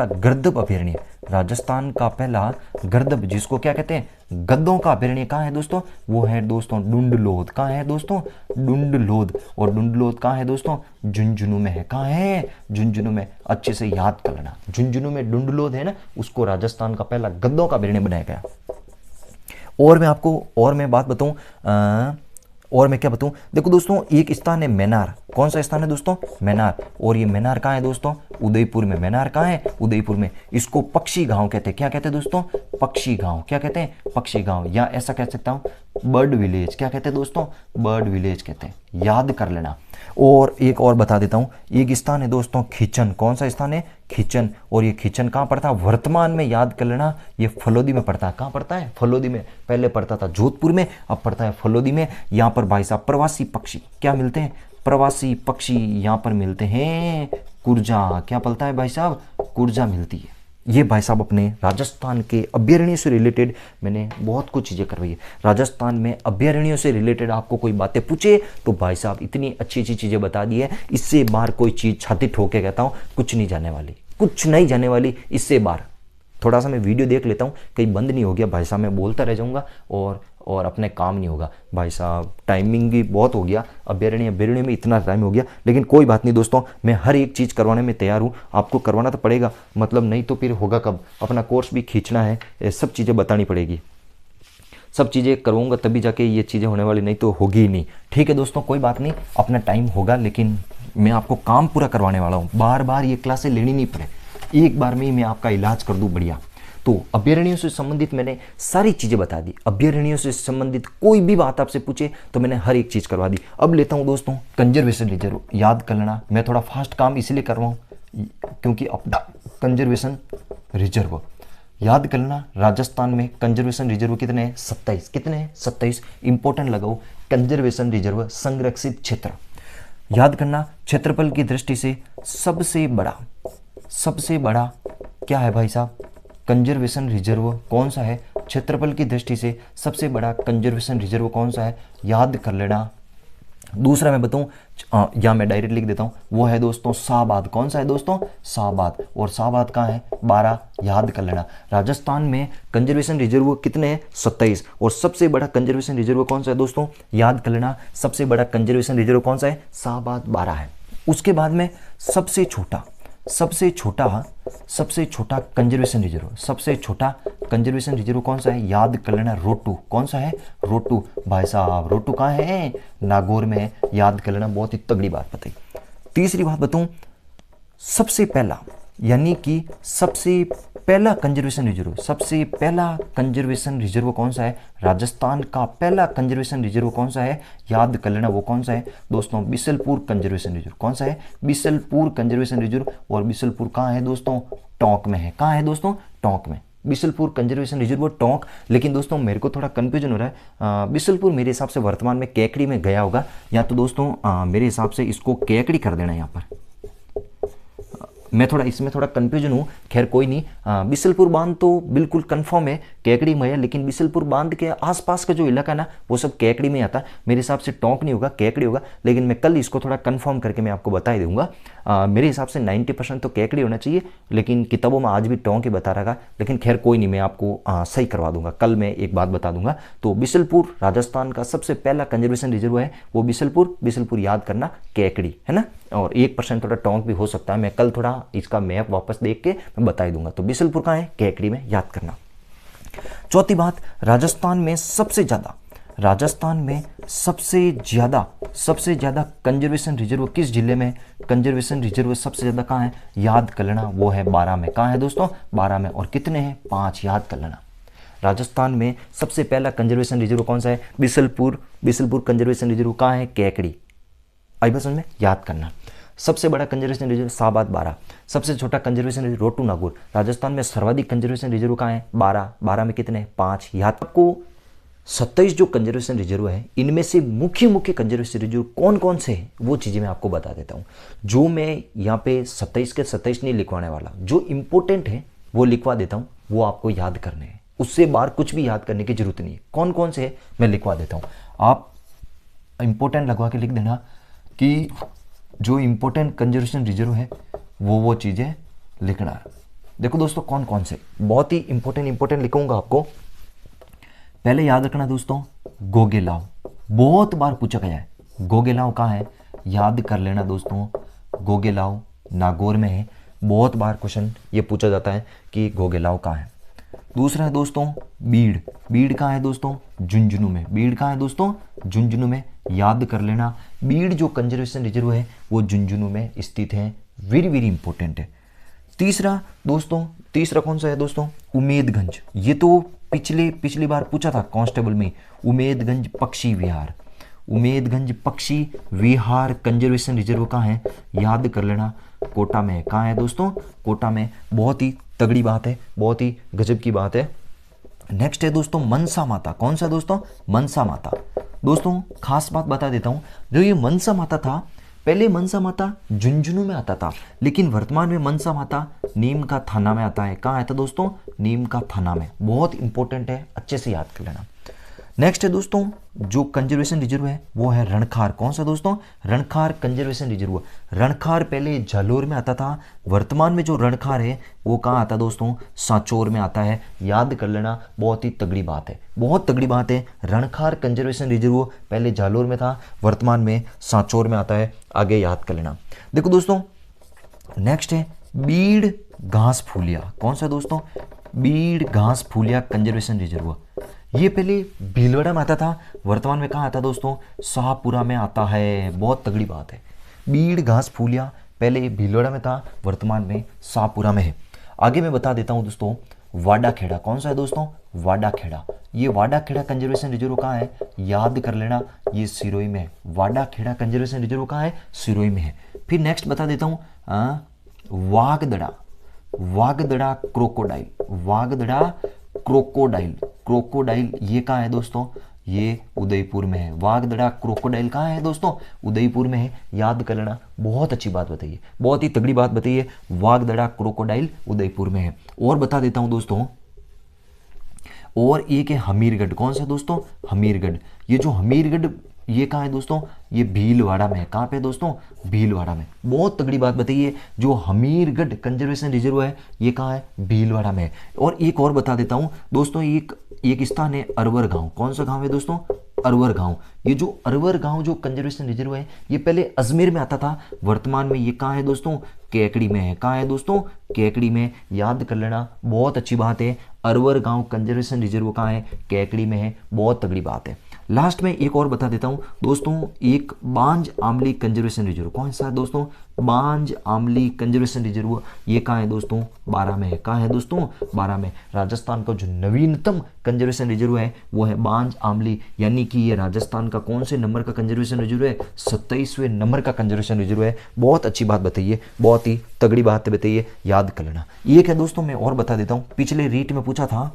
गर्दभ अभयारण्य, राजस्थान का पहला गर्दभ, जिसको क्या कहते हैं? गद्दों का अभयारण्य कहाँ है दोस्तों? वो है दोस्तों डुंडलोद। कहाँ है दोस्तों? डुंडलोद। और डुंडलोद कहाँ है दोस्तों? झुंझुनू में है। कहाँ है? झुंझुनू में। अच्छे से याद कर लेना, झुंझुनू में डुंडलोद है ना, उसको राजस्थान का पहला गद्दों का अभयारण्य बनाया गया। और मैं बात बताऊं, और मैं क्या बताऊं, देखो दोस्तों एक स्थान है मैनार। कौन सा स्थान है दोस्तों? मैनार। और ये मैनार कहाँ है दोस्तों? उदयपुर में। मैनार कहाँ है? उदयपुर में। इसको पक्षी गांव कहते हैं। क्या कहते हैं दोस्तों? पक्षी गांव। क्या कहते हैं? पक्षी गांव। या ऐसा कह सकता हूं बर्ड विलेज। क्या कहते हैं दोस्तों? बर्ड विलेज कहते हैं, याद कर लेना। और एक और बता देता हूं, एक स्थान है दोस्तों खीचन। कौन सा स्थान है? खीचन। और ये खीचन कहाँ पड़ता है? वर्तमान में, याद कर लेना, ये फलोदी में पड़ता है। कहाँ पड़ता है? फलोदी में। पहले पड़ता था जोधपुर में, अब पड़ता है फलोदी में। यहाँ पर भाई साहब प्रवासी पक्षी क्या मिलते हैं? प्रवासी पक्षी यहाँ पर मिलते हैं, कुर्जा। क्या पलता है भाई साहब? कुर्जा मिलती है। ये भाई साहब अपने राजस्थान के अभयारण्य से रिलेटेड मैंने बहुत कुछ चीज़ें करवाई है। राजस्थान में अभयारण्यों से रिलेटेड आपको कोई बातें पूछे तो भाई साहब इतनी अच्छी अच्छी चीज़ें बता दी है, इससे बाहर कोई चीज़ छाती ठोक के कहता हूँ कुछ नहीं जाने वाली, कुछ नहीं जाने वाली इससे बाहर। थोड़ा सा मैं वीडियो देख लेता हूँ, कहीं बंद नहीं हो गया भाई साहब, मैं बोलता रह जाऊँगा और अपने काम नहीं होगा भाई साहब। टाइमिंग भी बहुत हो गया, अभयारण्य में इतना टाइम हो गया, लेकिन कोई बात नहीं दोस्तों, मैं हर एक चीज़ करवाने में तैयार हूँ। आपको करवाना तो पड़ेगा, मतलब नहीं तो फिर होगा कब? अपना कोर्स भी खींचना है, ये सब चीज़ें बतानी पड़ेगी, सब चीज़ें करवाऊंगा तभी जाके ये चीज़ें होने वाली, नहीं तो होगी ही नहीं। ठीक है दोस्तों, कोई बात नहीं, अपना टाइम होगा, लेकिन मैं आपको काम पूरा करवाने वाला हूँ। बार बार ये क्लासें लेनी नहीं पड़े, एक बार में ही मैं आपका इलाज कर दूँ बढ़िया। तो अभयारण्यों से संबंधित मैंने सारी चीज़ें बता दी। अभयारण्यों से संबंधित कोई भी बात आपसे पूछे तो मैंने हर एक चीज़ करवा दी। अब लेता हूँ दोस्तों कंजर्वेशन रिजर्व। याद कर लेना, मैं थोड़ा फास्ट काम इसलिए कर रहा हूँ क्योंकि अपना कंजर्वेशन रिजर्व याद कर लेना। राजस्थान में कंजर्वेशन रिजर्व कितने हैं? 27। कितने हैं? 27। इंपॉर्टेंट लगाओ, कंजर्वेशन रिजर्व संरक्षित क्षेत्र। याद करना, क्षेत्रफल की दृष्टि से सबसे बड़ा क्या है भाई साहब? कंजर्वेशन रिजर्व कौन सा है? क्षेत्रफल की दृष्टि से सबसे बड़ा कंजर्वेशन रिजर्व कौन सा है? याद कर लेना। दूसरा मैं बताऊं, या मैं डायरेक्ट लिख देता हूं, वो है दोस्तों शाहबाद। कौन सा है दोस्तों? शाहबाद। और शाहबाद कहाँ है? 12। याद कर लेना। राजस्थान में कंजर्वेशन रिजर्व कितने हैं? 27। और सबसे बड़ा कंजर्वेशन रिजर्व कौन सा है दोस्तों? याद कर लेना, सबसे बड़ा कंजर्वेशन रिजर्व कौन सा है? शाहबाद 12 है। उसके बाद में सबसे छोटा कंजर्वेशन रिजर्व कौन सा है? याद कर लेना, रोटू। कौन सा है? रोटू। भाई साहब रोटू कहाँ है? नागौर में है, याद कर लेना, बहुत ही तगड़ी बात बताई। तीसरी बात बताऊं, सबसे पहला कंजर्वेशन रिजर्व कौन सा है? राजस्थान का पहला कंजर्वेशन रिजर्व कौन सा है? याद कर लेना, वो कौन सा है दोस्तों? Bisalpur conservation reserve. कौन सा है? Bisalpur conservation reserve. और बिसलपुर कहाँ है दोस्तों? टोंक में है। कहाँ है दोस्तों? टोंक में। Bisalpur conservation reserve Tonk. लेकिन दोस्तों मेरे को थोड़ा कंफ्यूजन हो रहा है, बिसलपुर मेरे हिसाब से वर्तमान में केकड़ी में गया होगा, या तो दोस्तों मेरे हिसाब से इसको केकड़ी कर देना यहाँ पर। मैं थोड़ा इसमें थोड़ा कंफ्यूजन हूँ, खैर कोई नहीं। बिसलपुर बांध तो बिल्कुल कंफर्म है केकड़ी में है, लेकिन बिसलपुर बांध के आसपास का जो इलाका है ना वो सब केकड़ी में आता है। मेरे हिसाब से टोंक नहीं होगा, केकड़ी होगा, लेकिन मैं कल इसको थोड़ा कंफर्म करके मैं आपको बता ही दूंगा। मेरे हिसाब से 90% तो केकड़ी होना चाहिए, लेकिन किताबों में आज भी टोंक ही बता रहा, लेकिन खैर कोई नहीं, मैं आपको सही करवा दूंगा, कल मैं एक बात बता दूंगा। तो बिसलपुर राजस्थान का सबसे पहला कंजर्वेशन रिजर्व है वो बिसलपुर याद करना, केकड़ी है ना, और 1% थोड़ा टोंक भी हो सकता है। मैं कल थोड़ा इसका मैप वापस देख के मैं बता ही दूंगा। तो बिसलपुर कहाँ है? केकड़ी में, याद करना। चौथी बात, राजस्थान में सबसे ज्यादा कंजर्वेशन रिजर्व किस जिले में? कंजर्वेशन रिजर्व सबसे ज्यादा कहाँ है? याद कर लेना, वो है 12 में। कहाँ है दोस्तों? 12 में। और कितने हैं? 5। याद कर लेना। राजस्थान में सबसे पहला कंजर्वेशन रिजर्व कौन सा है? बिसलपुर कंजर्वेशन रिजर्व कहाँ है? केकड़ी। आई बात समझ में? याद करना। सबसे बड़ा कंजर्वेशन रिजर्व शाहबाद 12। सबसे छोटा कंजर्वेशन रिजर्व रोटू नागौर। राजस्थान में सर्वाधिक कंजर्वेशन रिजर्व कहाँ है? 12 में कितने? 5। याद आपको 27 जो कंजर्वेशन रिजर्व है, इनमें से मुख्य मुख्य कंजर्वेशन रिजर्व कौन कौन से हैं वो चीज़ें मैं आपको बता देता हूँ। जो मैं यहाँ पे 27 के 27 नहीं लिखवाने वाला, जो इंपॉर्टेंट है वो लिखवा देता हूँ, वो आपको याद करने हैं, उससे बाहर कुछ भी याद करने की जरूरत नहीं है। कौन कौन से है मैं लिखवा देता हूँ, आप इंपॉर्टेंट लगवा के लिख देना कि जो इंपॉर्टेंट कंजर्वेशन रिजर्व है वो चीज़ें लिखना है। देखो दोस्तों कौन कौन से, बहुत ही इंपॉर्टेंट लिखूंगा आपको। पहले याद रखना दोस्तों, गोगेलाव, बहुत बार पूछा गया है, गोगेलाव कहाँ है, याद कर लेना दोस्तों। गोगेलाव नागौर में है, बहुत बार क्वेश्चन ये पूछा जाता है कि गोगेलाव कहाँ है। दूसरा है दोस्तों बीड़, बीड़ कहाँ है दोस्तों, झुंझुनू में, बीड़ कहाँ है दोस्तों, झुंझुनू में, याद कर लेना। बीड़ जो कंजर्वेशन रिजर्व है वो झुंझुनू में स्थित है, वेरी इंपॉर्टेंट है। तीसरा दोस्तों, तीसरा कौन सा है दोस्तों, उमेदगंज, ये तो पिछली बार पूछा था कांस्टेबल में, उमेदगंज पक्षी विहार, उमेदगंज पक्षी विहार कंजर्वेशन रिजर्व कहाँ है, याद कर लेना, कोटा में है। कहाँ है दोस्तों, कोटा में। बहुत ही तगड़ी बात है, बहुत ही गजब की बात है। नेक्स्ट है दोस्तों मनसा माता, कौन सा दोस्तों, मनसा माता। दोस्तों खास बात बता देता हूं, जो ये मनसा माता था, पहले मनसा माता झुंझुनू में आता था, लेकिन वर्तमान में मनसा माता नीम का थाना में आता है। कहाँ आता दोस्तों, नीम का थाना में। बहुत इंपॉर्टेंट है, अच्छे से याद कर लेना। नेक्स्ट है दोस्तों जो कंजर्वेशन रिजर्व है वो है रणखार, कौन सा दोस्तों, रणखार कंजर्वेशन रिजर्व। रणखार पहले जालोर में आता था, वर्तमान में जो रणखार है वो कहाँ आता दोस्तों, सांचौर में आता है। याद कर लेना, बहुत ही तगड़ी बात है, बहुत तगड़ी बात है। रणखार कंजर्वेशन रिजर्व पहले जालोर में था, वर्तमान में सांचौर में आता है, आगे याद कर लेना। देखो दोस्तों नेक्स्ट है बीड़ घास फूलिया, कौन सा दोस्तों, बीड़ घास फूलिया कंजर्वेशन रिजर्व। ये पहले भीलवाड़ा में आता था, वर्तमान में कहाँ आता दोस्तों, शाहपुरा में आता है। बहुत तगड़ी बात है, बीड़ घास फूलिया पहले भीलवाड़ा में था, वर्तमान में शाहपुरा में है। आगे मैं बता देता हूँ दोस्तों वाडा खेड़ा, कौन सा है दोस्तों, वाडा खेड़ा। ये वाडा खेड़ा कंजर्वेशन रिजर्व कहाँ है, याद कर लेना, ये सिरोही में है। वाडा खेड़ा कंजर्वेशन रिजर्व कहाँ है, सिरोही में है। फिर नेक्स्ट बता देता हूँ वागदड़ा, वागदड़ा क्रोकोडाइल, वागदड़ा क्रोकोडाइल, क्रोकोडाइल ये कहाँ है दोस्तों, ये उदयपुर में है। वागदड़ा क्रोकोडाइल कहाँ है दोस्तों, उदयपुर में है। याद कर लेना, बहुत अच्छी बात बताइए, बहुत ही तगड़ी बात बताइए, वागदड़ा क्रोकोडाइल उदयपुर में है। और बता देता हूं दोस्तों, और एक है हमीरगढ़, कौन सा दोस्तों, हमीरगढ़। ये जो हमीरगढ़ ये कहाँ है दोस्तों, ये भीलवाड़ा में है। कहाँ पे दोस्तों, भीलवाड़ा में। बहुत तगड़ी बात बताइए, जो हमीरगढ़ कंजर्वेशन रिजर्व है ये कहाँ है, भीलवाड़ा में है। और एक और बता देता हूँ दोस्तों, एक स्थान है अरवर गांव, कौन सा गांव है दोस्तों, अरवर गांव। ये जो अरवर गांव जो कंजर्वेशन रिजर्व है ये पहले अजमेर में आता था, वर्तमान में ये कहाँ है दोस्तों, केकड़ी में है। कहाँ है दोस्तों, केकड़ी में। याद कर लेना, बहुत अच्छी बात है। अरवर गांव कंजर्वेशन रिजर्व कहाँ है, केकड़ी में है। बहुत तगड़ी बात है। लास्ट में एक और बता देता हूं दोस्तों, एक बांज आमली कंजर्वेशन रिजर्व, कौन सा है दोस्तों, बांज आमली कंजर्वेशन रिजर्व। ये कहाँ है दोस्तों, 12 में है। कहाँ है दोस्तों, 12 में। राजस्थान का जो नवीनतम कंजर्वेशन रिजर्व है वो है बांज आमली, यानी कि ये राजस्थान का कौन से नंबर का कंजर्वेशन रिजर्व है, 27वें नंबर का कंजर्वेशन रिजर्व है। बहुत अच्छी बात बताइए, बहुत ही तगड़ी बात बताइए, याद कर लेना। एक है दोस्तों मैं और बता देता हूँ, पिछले रीट में पूछा था,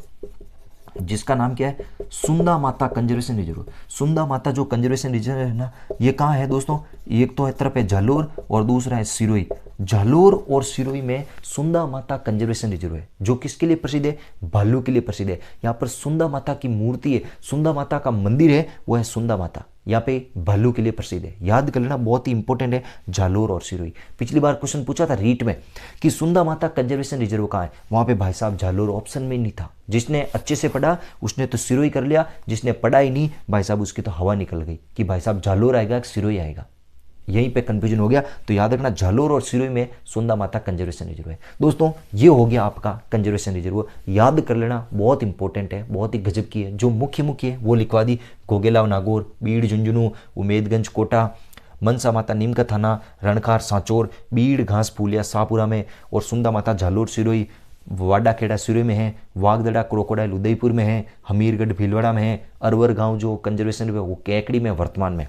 जिसका नाम क्या है, सुंदा माता कंजर्वेशन रिजर्व। सुंदा माता जो कंजर्वेशन रिजर्व है ना, ये कहाँ है दोस्तों, एक तो है तरफ है जालोर और दूसरा है सिरोही। जालोर और सिरोही में सुंदा माता कंजर्वेशन रिजर्व है, जो किसके लिए प्रसिद्ध है, भालू के लिए प्रसिद्ध है। यहाँ पर सुंदा माता की मूर्ति है, सुंदा माता का मंदिर है, वो है सुंदा माता, यहाँ पे भालू के लिए प्रसिद्ध है। याद कर लेना, बहुत ही इंपॉर्टेंट है, जालोर और सिरोही। पिछली बार क्वेश्चन पूछा था रीट में कि सुंदा माता कंजर्वेशन रिजर्व कहाँ है, वहां पे भाई साहब जालोर ऑप्शन में नहीं था। जिसने अच्छे से पढ़ा उसने तो सिरोही कर लिया, जिसने पढ़ा ही नहीं भाई साहब उसकी तो हवा निकल गई कि भाई साहब जालोर आएगा कि सिरोही आएगा, यहीं पे कंफ्यूजन हो गया। तो याद रखना, जालोर और सिरोही में सुंदा माता कंजर्वेशन रिजर्व है। दोस्तों ये हो गया आपका कंजर्वेशन रिजर्व, याद कर लेना, बहुत इंपॉर्टेंट है, बहुत ही गजब की है। जो मुख्य है वो लिखवा दी, गोगेलाव नागौर, बीड़ झुंझुनू, उमेदगंज कोटा, मनसा माता नीम का थाना, रणखार सांचौर, बीड़ घास फूलिया शाहपुरा में, और सुंदा माता जालोर सिरोही, वाडा खेड़ा सिरोही में है, वागदड़ा क्रोकोडाइल उदयपुर में है, हमीरगढ़ भीलवाड़ा में है, अरवर गांव जो कंजर्वेशन रिजर्व वो केकड़ी में वर्तमान में,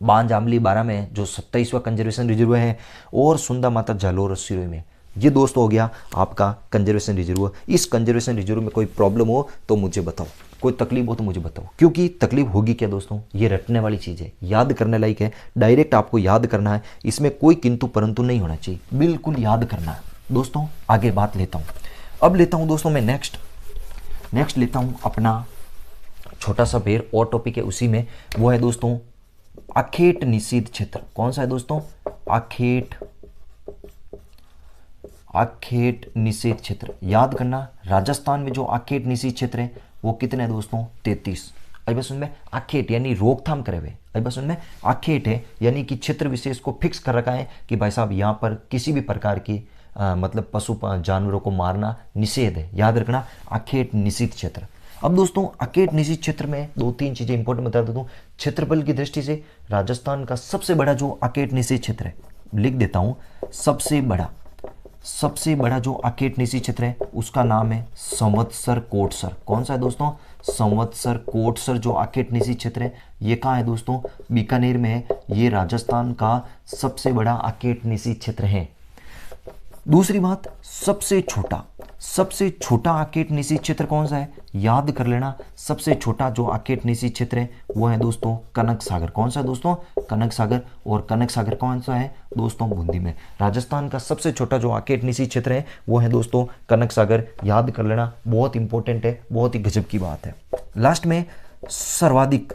बांज आमली 12 में जो 27वां कंजर्वेशन रिजर्व है, और सुंदा माता जालोर और सिरोही में। ये दोस्तों हो गया आपका कंजर्वेशन रिजर्व। इस कंजर्वेशन रिजर्व में कोई प्रॉब्लम हो तो मुझे बताओ, कोई तकलीफ हो तो मुझे बताओ, क्योंकि तकलीफ होगी क्या दोस्तों, ये रटने वाली चीज़ है, याद करने लायक है, डायरेक्ट आपको याद करना है, इसमें कोई किंतु परंतु नहीं होना चाहिए, बिल्कुल याद करना है दोस्तों। आगे बात लेता हूँ, अब लेता हूँ दोस्तों मैं नेक्स्ट लेता हूँ अपना छोटा सा पेड़ और टॉपिक है उसी में, वो है दोस्तों आखेट निषेध क्षेत्र। कौन सा है दोस्तों, आखेट निषेध क्षेत्र। याद करना, राजस्थान में जो आखेट निषेध क्षेत्र है वो कितने हैं दोस्तों, 33। अभी बस उनमें आखेट यानी रोकथाम करे हुए, अभी बस उनमें आखेट है यानी कि क्षेत्र विशेष को फिक्स कर रखा है कि भाई साहब यहाँ पर किसी भी प्रकार की मतलब पशु जानवरों को मारना निषेध है। याद रखना आखेट निषेध क्षेत्र। अब दोस्तों आखेट निषेध क्षेत्र में 2-3 चीजें इंपॉर्टेंट बता देता हूँ। क्षेत्रफल की दृष्टि से राजस्थान का सबसे बड़ा जो आखेट निषेध क्षेत्र है, लिख देता हूँ, सबसे बड़ा जो आखेट निषेध क्षेत्र है उसका नाम है संवत्सर कोटसर। कौन सा है दोस्तों, संवत्सर कोटसर जो आखेट निषेध क्षेत्र है ये कहाँ है दोस्तों, बीकानेर में है। ये राजस्थान का सबसे बड़ा आखेट निषेध क्षेत्र है। दूसरी बात, सबसे छोटा आखेट निषेध क्षेत्र कौन सा है, याद कर लेना, सबसे छोटा जो आखेट निषेध क्षेत्र है वो है दोस्तों कनक सागर। कौन सा है दोस्तों, कनक सागर। और कनक सागर कौन सा है दोस्तों, बूंदी में। राजस्थान का सबसे छोटा जो आखेट निषेध क्षेत्र है वो है दोस्तों कनक सागर। याद कर लेना, बहुत इंपॉर्टेंट है, बहुत ही गजब की बात है। लास्ट में सर्वाधिक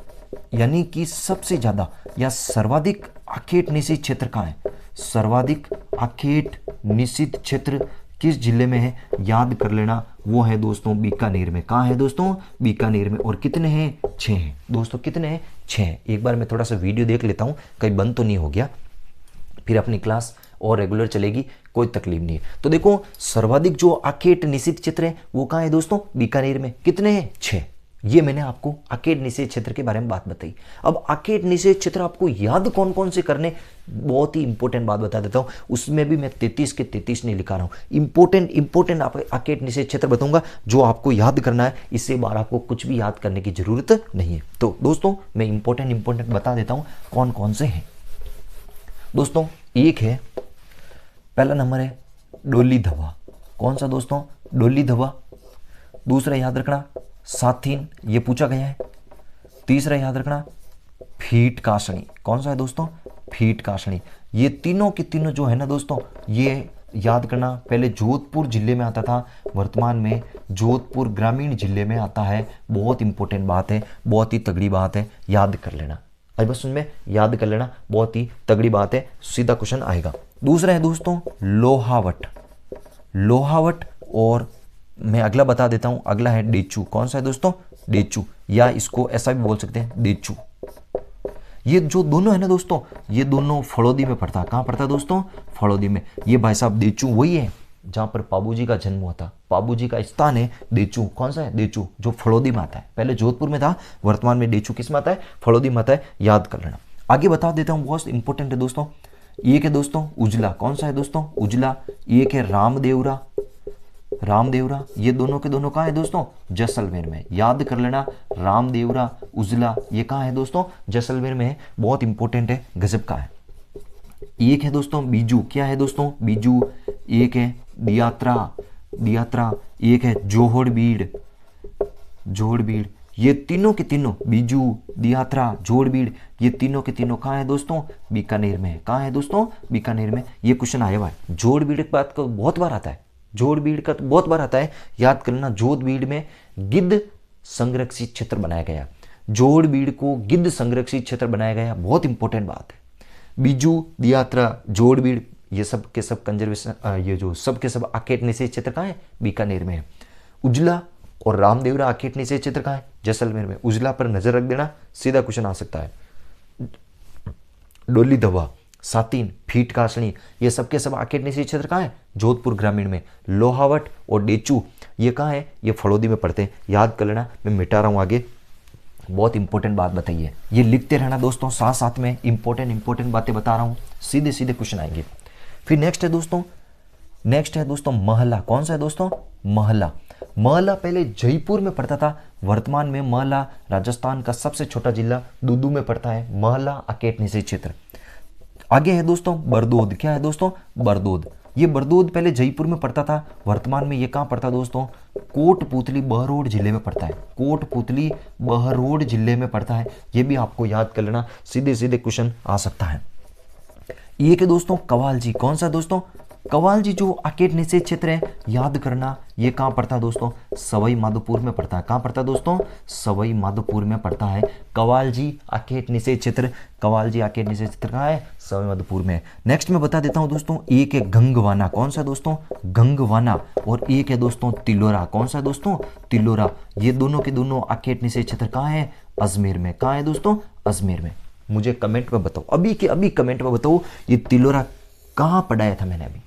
यानी कि सबसे ज्यादा या सर्वाधिक आखेट निषेध क्षेत्र कहाँ है, सर्वाधिक आखेट निषेध क्षेत्र किस जिले में है, याद कर लेना, वो है दोस्तों बीकानेर में। कहाँ है दोस्तों, बीकानेर में। और कितने हैं, 6 हैं दोस्तों। कितने हैं, 6। एक बार मैं थोड़ा सा वीडियो देख लेता हूँ कहीं बंद तो नहीं हो गया, फिर अपनी क्लास और रेगुलर चलेगी, कोई तकलीफ नहीं है। तो देखो सर्वाधिक जो आखेट निषेध क्षेत्र है वो कहाँ है दोस्तों, बीकानेर में। कितने हैं, 6। ये मैंने आपको आखेट निषेध क्षेत्र के बारे में बात बताई। अब आखेट निषेध क्षेत्र आपको याद कौन कौन से करने, बहुत ही इंपॉर्टेंट बात बता देता हूं। उसमें भी मैं 33 के 33 नहीं लिखा रहा हूं, इंपॉर्टेंट आप आखेट निषेध क्षेत्र बताऊंगा जो आपको याद करना है। इससे बाहर आपको कुछ भी याद करने की जरूरत नहीं है। तो दोस्तों मैं इंपॉर्टेंट बता देता हूं कौन कौन से हैं दोस्तों। एक है, पहला नंबर है डोली धवा। कौन सा दोस्तों, डोली धवा। दूसरा याद रखना साथीन, ये पूछा गया है। तीसरा याद रखना फीट कासनी। कौन सा है दोस्तों, फीट कासनी। ये तीनों के तीनों जो है ना दोस्तों, ये याद करना, पहले जोधपुर जिले में आता था, वर्तमान में जोधपुर ग्रामीण जिले में आता है। बहुत इंपॉर्टेंट बात है, बहुत ही तगड़ी बात है, याद कर लेना। अभी बस उनमें याद कर लेना, बहुत ही तगड़ी बात है, सीधा क्वेश्चन आएगा। दूसरा है दोस्तों लोहावट। और मैं अगला बता देता हूं, अगला है डेचू। कौन सा है दोस्तों, डेचू, या इसको ऐसा भी बोल सकते हैं डेचू। ये जो दोनों है ना दोस्तों, ये दोनों फड़ौदी में पड़ता है। कहां पड़ता है दोस्तों, फड़ौदी में। ये भाई साहब डेचू वही है जहां पर पाबूजी का जन्म हुआ था, पाबूजी का स्थान है डेचू। कौन सा है, डेचू, जो फड़ौदी में आता है। पहले जोधपुर में था, वर्तमान में डेचू किस में आता है, फड़ौदी में आता है। याद कर लेना। आगे बता देता हूं, बहुत इंपॉर्टेंट है दोस्तों। एक है दोस्तों उजला। कौन सा है दोस्तों, उजला। एक है रामदेवरा। ये दोनों के दोनों कहाँ है दोस्तों, जैसलमेर में। याद कर लेना, रामदेवरा, उजला, ये कहाँ है दोस्तों, जैसलमेर में है। बहुत इंपॉर्टेंट है, गजब का है। एक है दोस्तों बीजू। क्या है दोस्तों, बीजू। एक है दियात्रा। एक है जोहड़बीड़। ये तीनों के तीनों, बीजू, दियात्रा, जोहड़बीड़, ये तीनों के तीनों कहाँ है दोस्तों, बीकानेर में है। कहाँ है दोस्तों, बीकानेर में। ये क्वेश्चन आया हुआ है। जोहड़बीड़ की बात को बहुत बार आता है, जोहड़बीड़ का तो बहुत बार आता है। याद करना, जोहड़बीड़ में गिद्ध संरक्षित क्षेत्र बनाया गया। जोहड़बीड़ को गिद्ध संरक्षित क्षेत्र बनाया गया, बहुत इंपॉर्टेंट बात है। बीजू, दियात्रा, जोहड़बीड़, ये सब के सब कंजर्वेशन, ये जो सब के सब आखेट निषेध क्षेत्र कहाँ है, बीकानेर में है। उजला और रामदेवरा आखेट निषेध क्षेत्र कहाँ है, जैसलमेर में। उजला पर नजर रख देना, सीधा क्वेश्चन आ सकता है। डोली धवा, सातीन, फीट कासनी, ये सब के सब आखेट निषेध क्षेत्र कहाँ है, जोधपुर ग्रामीण में। लोहावट और डेचू ये कहाँ है, ये फड़ौदी में पड़ते हैं। याद कर लेना, मैं मिटा रहा हूँ आगे, बहुत इंपॉर्टेंट बात बताइए। ये लिखते रहना दोस्तों, साथ साथ में इंपॉर्टेंट बातें बता रहा हूँ, सीधे क्वेश्चन आएंगे। फिर नेक्स्ट है दोस्तों महला। कौन सा है दोस्तों, महला पहले जयपुर में पड़ता था, वर्तमान में महला राजस्थान का सबसे छोटा जिला दूदू में पड़ता है। महला आखेट निषेध क्षेत्र। आगे है दोस्तों बरदोद। क्या है दोस्तों, बरदोद। ये बरदोद पहले जयपुर में पड़ता था, वर्तमान में ये कहाँ पड़ता है दोस्तों, कोटपूतली बहरोड जिले में पड़ता है, कोटपूतली बहरोड जिले में पड़ता है। ये भी आपको याद कर लेना, सीधे सीधे क्वेश्चन आ सकता है। ये के दोस्तों कवालजी, कौन सा दोस्तों, कवालजी जो आकेट निषेध क्षेत्र है, याद करना ये कहाँ पड़ता है दोस्तों, सवाई माधोपुर में पड़ता है। कहाँ पड़ता है दोस्तों, सवाई माधोपुर में पड़ता है कवालजी आकेट निषेध क्षेत्र। कवालजी आकेट निषेध क्षेत्र कहाँ है, सवाई माधोपुर में। नेक्स्ट मैं बता देता हूँ दोस्तों, एक है गंगवाना, कौन सा दोस्तों, गंगवाना, और एक है दोस्तों तिलोरा, कौन सा दोस्तों, तिलोरा। ये दोनों के दोनों आकेट निषेध क्षेत्र कहाँ है, अजमेर में। कहाँ है दोस्तों, अजमेर में। मुझे कमेंट में बताओ, अभी के अभी कमेंट में बताओ, ये तिलोरा कहाँ पढ़ाया था मैंने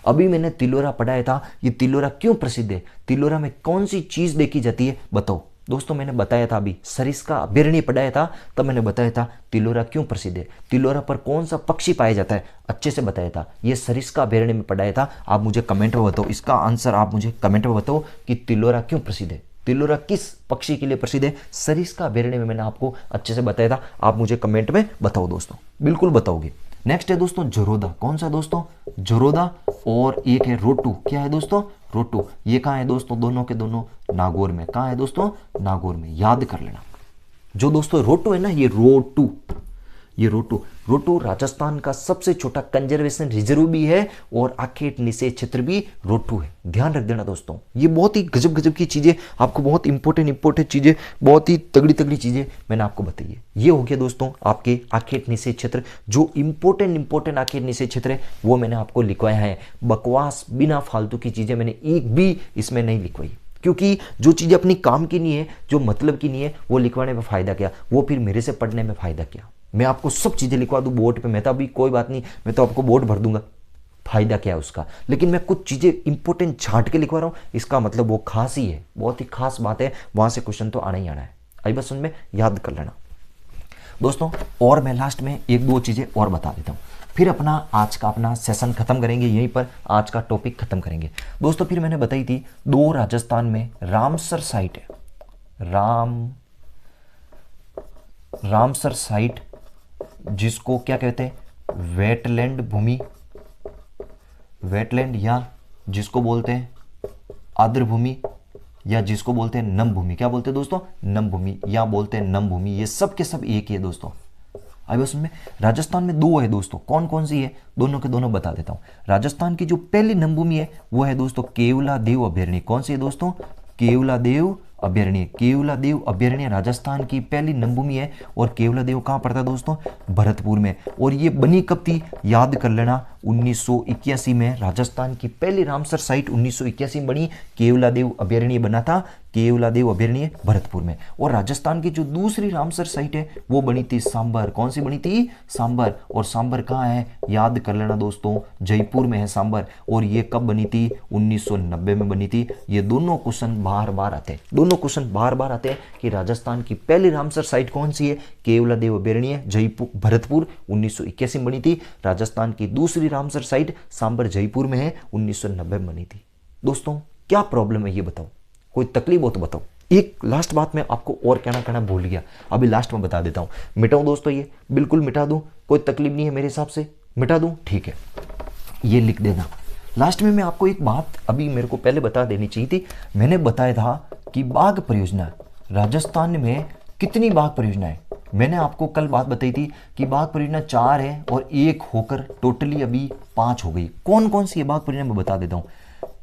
अभी मैंने तिलोरा पढ़ाया था। ये तिलोरा क्यों प्रसिद्ध है, तिलोरा में कौन सी चीज देखी जाती है, बताओ दोस्तों। मैंने बताया था अभी सरिस्का अभयारण्य पढ़ाया था, तब मैंने बताया था तिलोरा क्यों प्रसिद्ध है, तिलोरा पर कौन सा पक्षी पाया जाता है, अच्छे से बताया था। ये सरिस्का अभयारण्य में पढ़ाया था। आप मुझे कमेंट में बताओ, इसका आंसर आप मुझे कमेंट में बताओ कि तिलोरा क्यों प्रसिद्ध है, तिलोरा किस पक्षी के लिए प्रसिद्ध है। सरिस्का अभयारण्य में मैंने आपको अच्छे से बताया था। आप मुझे कमेंट में बताओ दोस्तों, बिल्कुल बताओगे। नेक्स्ट है दोस्तों जरोदा, कौन सा दोस्तों, जरोदा। और एक है रोटू, क्या है दोस्तों, रोटू। ये कहाँ है दोस्तों, दोनों के दोनों नागौर में। कहाँ है दोस्तों, नागौर में, याद कर लेना। जो दोस्तों रोटू है ना, ये रोटू, ये रोटू, रोटू राजस्थान का सबसे छोटा कंजर्वेशन रिजर्व भी है और आकेट निषेध क्षेत्र भी रोटू है। ध्यान रख देना दोस्तों, ये बहुत ही गजब गजब की चीजें, आपको बहुत इंपॉर्टेंट चीजें, बहुत ही तगड़ी तगड़ी चीजें मैंने आपको बताई है। ये हो गया दोस्तों आपके आकेट निषेध क्षेत्र। जो इंपॉर्टेंट आकेट निषेध क्षेत्र है वो मैंने आपको लिखवाया है। बकवास बिना फालतू की चीजें मैंने एक भी इसमें नहीं लिखवाई, क्योंकि जो चीज़ अपनी काम की नहीं है, जो मतलब की नहीं है, वो लिखवाने में फायदा क्या, वो फिर मेरे से पढ़ने में फायदा क्या। मैं आपको सब चीज़ें लिखवा दूँ बोर्ड पे, मैं तो अभी कोई बात नहीं, मैं तो आपको बोर्ड भर दूंगा, फायदा क्या है उसका। लेकिन मैं कुछ चीज़ें इंपॉर्टेंट छांट के लिखवा रहा हूँ, इसका मतलब वो खास ही है, बहुत ही खास बात है, वहाँ से क्वेश्चन तो आना ही आना है। आई बस उनमें याद कर लेना दोस्तों। और मैं लास्ट में एक दो चीज़ें और बता देता हूँ, फिर अपना आज का अपना सेशन खत्म करेंगे, यहीं पर आज का टॉपिक खत्म करेंगे दोस्तों। फिर मैंने बताई थी दो राजस्थान में रामसर साइट है, रामसर साइट, जिसको क्या कहते हैं, वेटलैंड भूमि, वेटलैंड, या जिसको बोलते हैं आर्द्र भूमि, या जिसको बोलते हैं नम भूमि। क्या बोलते हैं दोस्तों, नम भूमि, या बोलते हैं नम भूमि। ये सब के सब एक ही है दोस्तों। आई बस में राजस्थान में दो है दोस्तों, कौन कौन सी है, दोनों के दोनों बता देता हूं। राजस्थान की जो पहली नम भूमि है वो है दोस्तों केवलादेव अभयारण्य। कौन सी है दोस्तों, केवलादेव अभयारण्य। केवलादेव अभयारण्य राजस्थान की पहली नमभूमि है। और केवलादेव कहाँ पड़ता है दोस्तों, भरतपुर में। और ये बनी कब थी, याद कर लेना, 1981 में। राजस्थान की पहली रामसर साइट 1981 में बनी, केवलादेव अभयारण्य बना था, केवलादेव अभयारण्य भरतपुर में। और राजस्थान की जो दूसरी रामसर साइट है वो बनी थी सांबर। कौन सी बनी थी, सांबर। और सांबर कहाँ है, याद कर लेना दोस्तों, जयपुर में है सांबर। और ये कब बनी थी, 1990 में बनी थी। ये दोनों क्वेश्चन बार बार आते हैं, दोनों क्वेश्चन बार बार आते हैं कि राजस्थान की पहली रामसर साइट कौन सी है, केवलादेव अभयारण्य जयपुर भरतपुर 1981 में बनी थी। राजस्थान की दूसरी रामसर साइट सांबर जयपुर में है, 1990 में बनी थी। दोस्तों क्या प्रॉब्लम है ये बताओ, कोई तकलीफ हो तो बताओ। एक लास्ट बात मैं आपको और कहना भूल गया, अभी लास्ट में बता देता हूं। मिटाऊं दोस्तों, ये बिल्कुल मिटा दूं, कोई तकलीफ नहीं है मेरे हिसाब से, मिटा दूं, ठीक है, ये लिख देना। लास्ट में मैं आपको एक बात अभी मेरे को पहले बता देनी चाहिए थी। मैंने बताया था कि बाघ परियोजना राजस्थान में कितनी बाघ परियोजना है। मैंने आपको कल बात बताई थी कि बाघ परियोजना 4 है और 1 होकर टोटली अभी 5 हो गई। कौन कौन सी है बाघ परियोजना मैं बता देता हूँ।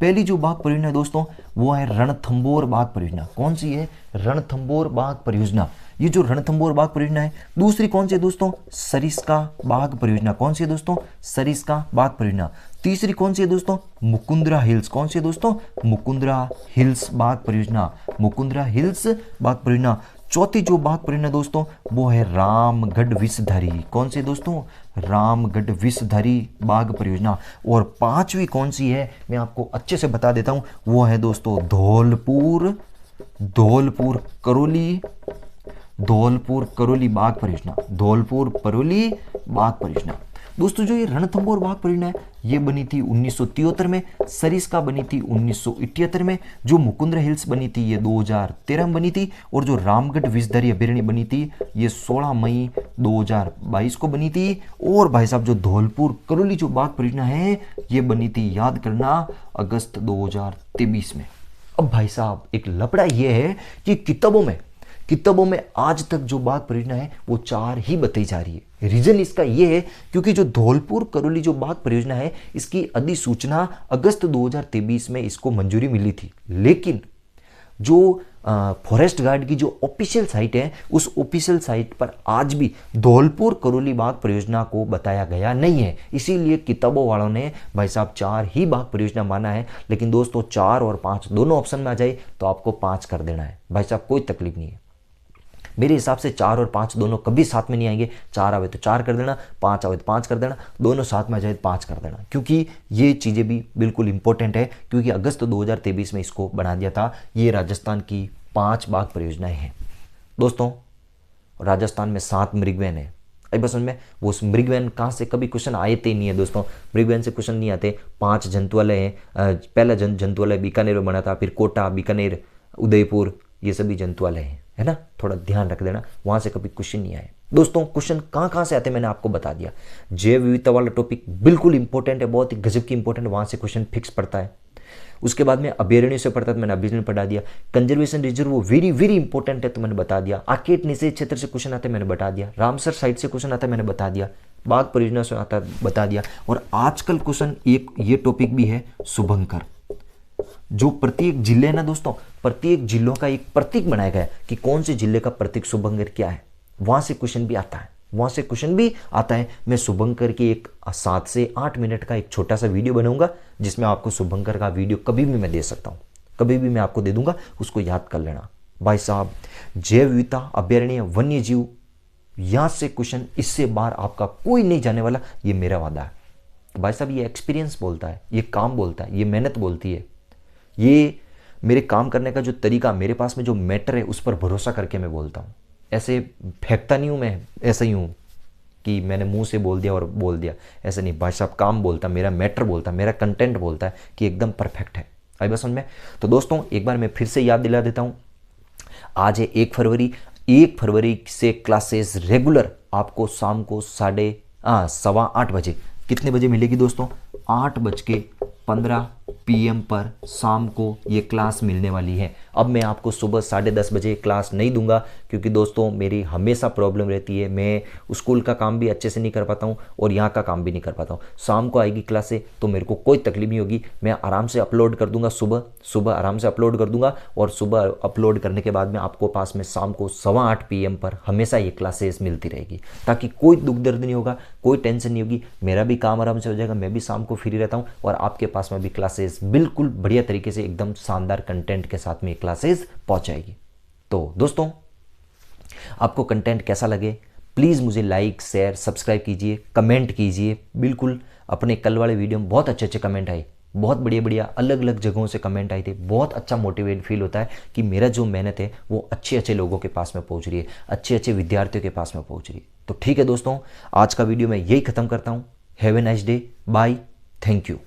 पहली जो बाघ परियोजना है दोस्तों वो है रणथंभौर बाघ परियोजना। कौन सी है, रणथंभौर बाघ परियोजना। ये जो रणथंभौर बाघ परियोजना है। दूसरी कौन सी है दोस्तों, सरिस्का बाघ परियोजना। कौन सी है दोस्तों, सरिस्का बाघ परियोजना। तीसरी कौन सी है दोस्तों, मुकुंदरा हिल्स। कौन सी है दोस्तों, मुकुंदरा हिल्स बाघ परियोजना, मुकुंदरा हिल्स बाघ परियोजना। चौथी जो बाघ परियोजना दोस्तों वो है रामगढ़ विषधारी। कौन सी दोस्तों, रामगढ़ विषधारी बाघ परियोजना। और 5वीं कौन सी है मैं आपको अच्छे से बता देता हूं, वो है दोस्तों धौलपुर करौली बाघ परियोजना, धौलपुर करौली बाघ परियोजना। दोस्तों जो ये रणथंभौर बाघ परियोजना है ये बनी थी 1973 में, सरिस्का बनी थी 1978 में, जो मुकुंद्र हिल्स बनी थी ये 2013 में बनी थी, और जो रामगढ़ विषधारी अभयारण्य बनी थी ये 16 मई 2022 को बनी थी। और भाई साहब जो धौलपुर करौली जो बाघ परियोजना है ये बनी थी, याद करना, अगस्त 2023 में। अब भाई साहब एक लफड़ा ये है कि किताबों में आज तक जो बाघ परियोजना है वो 4 ही बताई जा रही है। रीजन इसका ये है क्योंकि जो धौलपुर करौली जो बाघ परियोजना है इसकी अधिसूचना अगस्त 2023 में इसको मंजूरी मिली थी, लेकिन जो फॉरेस्ट गार्ड की जो ऑफिशियल साइट है उस ऑफिशियल साइट पर आज भी धौलपुर करौली बाघ परियोजना को बताया गया नहीं है। इसीलिए किताबों वालों ने भाई साहब 4 ही बाघ परियोजना माना है। लेकिन दोस्तों 4 और 5 दोनों ऑप्शन में आ जाए तो आपको 5 कर देना है भाई साहब, कोई तकलीफ नहीं है। मेरे हिसाब से 4 और 5 दोनों कभी साथ में नहीं आएंगे। 4 आवे तो 4 कर देना, 5 आवे तो 5 कर देना, दोनों साथ में आ जाए तो 5 कर देना, क्योंकि ये चीज़ें भी बिल्कुल इंपॉर्टेंट है। क्योंकि अगस्त 2023 में इसको बना दिया था। ये राजस्थान की 5 बाघ परियोजनाएं हैं। दोस्तों राजस्थान में 7 मृगवन है। अभी बस में वो मृगवन कहाँ से कभी क्वेश्चन आए थे नहीं है दोस्तों, मृगवन से क्वेश्चन नहीं आते। 5 जंतुआलय हैं। पहला जंतुआलय बीकानेर में बना था, फिर कोटा, बीकानेर, उदयपुर, ये सभी जंतुआलय हैं, है ना, थोड़ा ध्यान रख देना, वहां से कभी क्वेश्चन नहीं आए। दोस्तों क्वेश्चन कहाँ से आते हैं मैंने आपको बता दिया। जैव विविधता वाला टॉपिक बिल्कुल इंपॉर्टेंट है, बहुत ही गजब की इंपॉर्टेंट, वहां से क्वेश्चन फिक्स पड़ता है। उसके बाद में अभयारण्य से पढ़ता था, मैंने अभयारण्य पढ़ा दिया। कंजर्वेशन रिजर्व वो वेरी वेरी इंपॉर्टेंट है, तो मैंने बता दिया। आकेट निषेध क्षेत्र से क्वेश्चन आता है, मैंने बता दिया। रामसर साइट से क्वेश्चन आता है, मैंने बता दिया। बाघ परियोजना से आता है, बता दिया। और आजकल क्वेश्चन एक ये टॉपिक भी है शुभंकर, जो प्रत्येक जिले ना दोस्तों, प्रत्येक जिलों का एक प्रतीक बनाया गया है कि कौन से जिले का प्रतीक शुभंकर क्या है, वहां से क्वेश्चन भी आता है। मैं शुभंकर की एक 7 से 8 मिनट का एक छोटा सा वीडियो बनाऊंगा, जिसमें आपको शुभंकर का वीडियो कभी भी मैं दे सकता हूं, कभी भी मैं आपको दे दूंगा, उसको याद कर लेना। भाई साहब जैव विविधता अभयारण्य वन्य जीव, यहां से क्वेश्चन इससे बाहर आपका कोई नहीं जाने वाला, ये मेरा वादा है। भाई साहब ये एक्सपीरियंस बोलता है, ये काम बोलता है, ये मेहनत बोलती है, ये मेरे काम करने का जो तरीका, मेरे पास में जो मैटर है उस पर भरोसा करके मैं बोलता हूँ। ऐसे फेंकता नहीं हूँ मैं, ऐसा ही हूँ कि मैंने मुंह से बोल दिया और बोल दिया, ऐसा नहीं। भाई साहब काम बोलता, मेरा मैटर बोलता, मेरा कंटेंट बोलता है कि एकदम परफेक्ट है। आई बस समझ में। तो दोस्तों एक बार मैं फिर से याद दिला देता हूँ, आज है 1 फरवरी। 1 फरवरी से क्लासेस रेगुलर आपको शाम को 8:15 बजे, कितने बजे मिलेगी दोस्तों? 8:15 PM पर शाम को ये क्लास मिलने वाली है। अब मैं आपको सुबह 10:30 बजे क्लास नहीं दूंगा, क्योंकि दोस्तों मेरी हमेशा प्रॉब्लम रहती है, मैं स्कूल का काम भी अच्छे से नहीं कर पाता हूँ और यहाँ का काम भी नहीं कर पाता हूँ। शाम को आएगी क्लासें तो मेरे को कोई तकलीफ नहीं होगी, मैं आराम से अपलोड कर दूंगा, सुबह आराम से अपलोड कर दूंगा। और सुबह अपलोड करने के बाद में आपको पास में शाम को 8:15 PM पर हमेशा ये क्लासेस मिलती रहेगी, ताकि कोई दुख दर्द नहीं होगा, कोई टेंशन नहीं होगी, मेरा भी काम आराम से हो जाएगा, मैं भी शाम को फ्री रहता हूँ और आपके पास में भी क्लासेस बिल्कुल बढ़िया तरीके से एकदम शानदार कंटेंट के साथ में क्लासेस पहुंचाएगी। तो दोस्तों आपको कंटेंट कैसा लगे प्लीज़ मुझे लाइक, शेयर, सब्सक्राइब कीजिए, कमेंट कीजिए। बिल्कुल अपने कल वाले वीडियो में बहुत अच्छे कमेंट आए, बहुत बढ़िया अलग अलग जगहों से कमेंट आए थे। बहुत अच्छा मोटिवेट फील होता है कि मेरा जो मेहनत है वो अच्छे लोगों के पास में पहुंच रही है, अच्छे विद्यार्थियों के पास में पहुंच रही है। तो ठीक है दोस्तों, आज का वीडियो मैं यही खत्म करता हूँ। Have a nice day, bye, thank you.